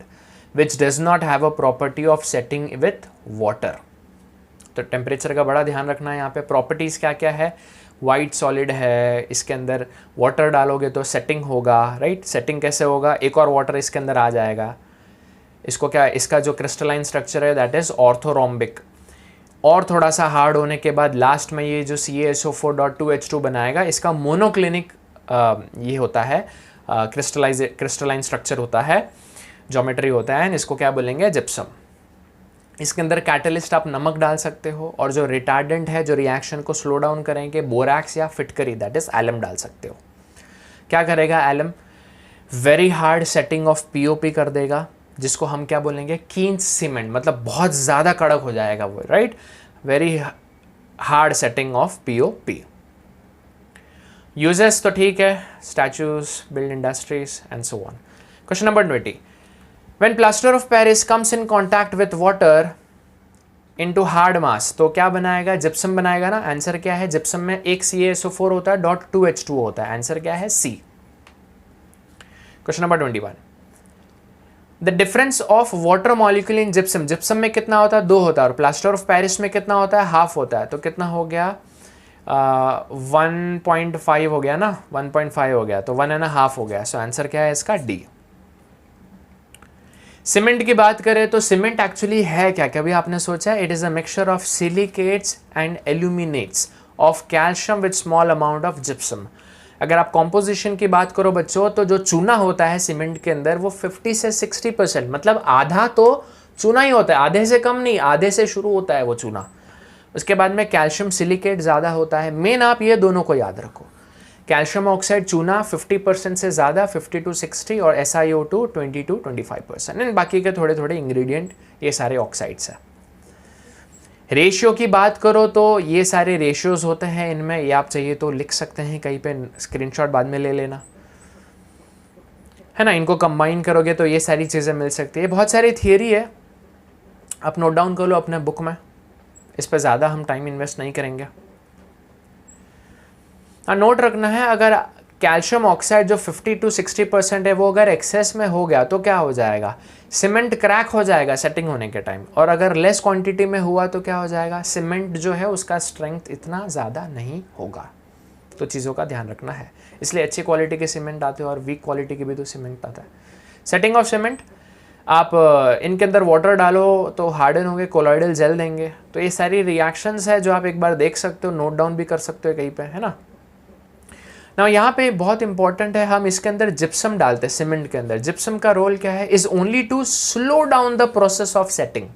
which does not have a property of setting with water. तो टेम्परेचर का बड़ा ध्यान रखना है यहाँ पे. प्रॉपर्टीज़ क्या क्या है? वाइट सॉलिड है, इसके अंदर वाटर डालोगे तो सेटिंग होगा, राइट. सेटिंग कैसे होगा? एक और वाटर इसके अंदर आ जाएगा. इसको क्या, इसका जो क्रिस्टलाइन स्ट्रक्चर है दैट इज़ ऑर्थोरोम्बिक. और थोड़ा सा हार्ड होने के बाद लास्ट में ये जो CaSO4 डॉट 2H2 बनाएगा, इसका मोनोक्लिनिक ये होता है, क्रिस्टलाइन स्ट्रक्चर होता है, ज्योमेट्री होता है. इसको क्या बोलेंगे? जिप्सम. इसके अंदर कैटलिस्ट आप नमक डाल सकते हो, और जो रिटार्डेंट है जो रिएक्शन को स्लो डाउन करेंगे, बोरैक्स या फिटकरी दैट इज एलम डाल सकते हो. क्या करेगा alum? Very hard setting of POP कर देगा, जिसको हम क्या बोलेंगे? कीन सीमेंट. मतलब बहुत ज़्यादा कड़क हो जाएगा वो, right. Very hard setting of POP. Uses तो ठीक है, statues, build industries and so on. Question number 20. When plaster of Paris comes in contact with water into hard mass, तो क्या बनाएगा? जिप्सम बनाएगा ना. आंसर क्या है? जिप्सम में एक CaSO4 होता है डॉट 2H2O होता है. आंसर क्या है? C. Question number 21. The difference of water molecule in gypsum. Gypsum में कितना होता है? 2 होता है. और प्लास्टर ऑफ पेरिस में कितना होता है? हाफ होता है. तो कितना हो गया? 1.5 हो गया ना. 1.5 हो गया, तो 1.5 हो गया. सो आंसर क्या है इसका? D. सीमेंट की बात करें तो सीमेंट एक्चुअली है क्या? कभी आपने सोचा? It is a mixture of silicates and aluminates of calcium with small amount of gypsum. अगर आप कॉम्पोजिशन की बात करो बच्चों, तो जो चूना होता है सीमेंट के अंदर वो 50 से 60%, मतलब आधा तो चूना ही होता है. आधे से कम नहीं, आधे से शुरू होता है वो चूना. उसके बाद में कैल्शियम सिलिकेट ज़्यादा होता है. मेन आप ये दोनों को याद रखो. कैल्शियम ऑक्साइड चूना 50% से ज़्यादा, 50 to 60, और SiO2 20 to 25%. एंड बाकी के थोड़े थोड़े इंग्रेडिएंट ये सारे ऑक्साइड्स हैं. रेशियो की बात करो तो ये सारे रेशियोज होते हैं इनमें. ये आप चाहिए तो लिख सकते हैं कहीं पे, स्क्रीनशॉट बाद में ले लेना. है ना, इनको कंबाइन करोगे तो ये सारी चीज़ें मिल सकती है। बहुत सारी थियरी है, आप नोट डाउन कर लो अपने बुक में, इस पर ज़्यादा हम टाइम इन्वेस्ट नहीं करेंगे। नोट रखना है, अगर कैल्शियम ऑक्साइड जो 50 to 60% है वो अगर एक्सेस में हो गया तो क्या हो जाएगा, सीमेंट क्रैक हो जाएगा सेटिंग होने के टाइम। और अगर लेस क्वांटिटी में हुआ तो क्या हो जाएगा, सीमेंट जो है उसका स्ट्रेंथ इतना ज़्यादा नहीं होगा। तो चीज़ों का ध्यान रखना है, इसलिए अच्छी क्वालिटी के सीमेंट आते हैं और वीक क्वालिटी के भी तो सीमेंट आता है। सेटिंग ऑफ सीमेंट, आप इनके अंदर वाटर डालो तो हार्डन होंगे, कोलॉइडल जेल देंगे। तो ये सारी रिएक्शंस है जो आप एक बार देख सकते हो, नोट डाउन भी कर सकते हो कहीं पे, है ना। ना यहाँ पे बहुत इंपॉर्टेंट है, हम इसके अंदर जिप्सम डालते हैं सीमेंट के अंदर। जिप्सम का रोल क्या है, is only to slow down the process of setting.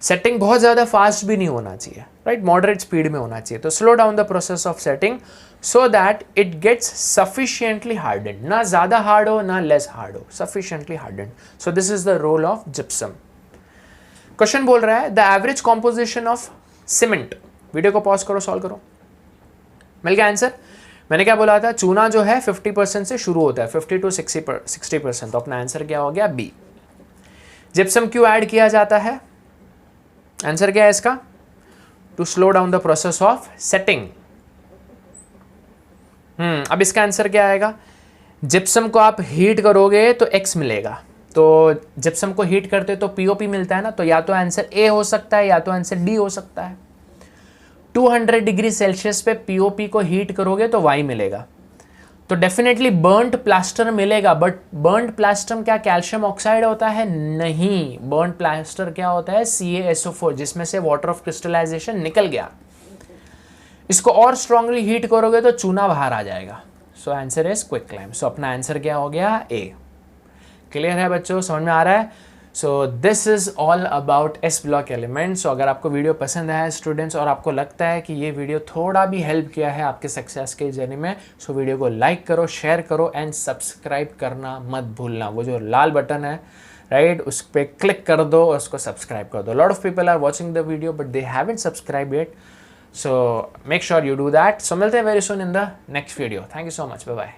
Setting बहुत ज़्यादा फास्ट भी नहीं होना चाहिए, राइट, मॉडरेट स्पीड में होना चाहिए। तो slow down the process of setting so that it gets sufficiently harden, ना ज़्यादा हार्ड हो ना लेस हार्ड हो, sufficiently harden. So this is the role of gypsum. Question बोल रहा है the average composition of cement. Video को pause करो, सॉल्व करो। मिल गया आंसर। मैंने क्या बोला था, चूना जो है 50% से शुरू होता है, 50 to 60%। तो अपना आंसर क्या हो गया, बी। जिप्सम क्यों ऐड किया जाता है, आंसर क्या है इसका, to slow down the process of setting. अब इसका आंसर क्या आएगा, जिप्सम को आप हीट करोगे तो एक्स मिलेगा। तो जिप्सम को हीट करते तो पीओपी मिलता है ना, तो या तो आंसर ए हो सकता है या तो आंसर डी हो सकता है। 200 डिग्री सेल्सियस पे पीओपी को हीट करोगे तो वाई मिलेगा। तो डेफिनेटली बर्न्ड प्लास्टर मिलेगा, बट बर्न्ड प्लास्टर क्या कैल्शियम ऑक्साइड होता है, नहीं। बर्न्ड प्लास्टर क्या होता है, CaSO4, जिसमें से वाटर ऑफ क्रिस्टलाइजेशन निकल गया। इसको और स्ट्रांगली हीट करोगे तो चूना बाहर आ जाएगा। So answer is quicklime. So अपना आंसर क्या हो गया, ए। क्लियर है बच्चों, समझ में आ रहा है। So this is all about S block elements. अगर आपको वीडियो पसंद आया स्टूडेंट्स, और आपको लगता है कि ये वीडियो थोड़ा भी हेल्प किया है आपके सक्सेस के जर्नी में, सो वीडियो को लाइक करो, शेयर करो एंड सब्सक्राइब करना मत भूलना। वो जो लाल बटन है, राइट, उस पर क्लिक कर दो और उसको सब्सक्राइब कर दो। Lot of people are watching the video but they haven't subscribe it, so make sure you do that. So मिलते हैं very soon in the next video. Thank you so much, bye bye.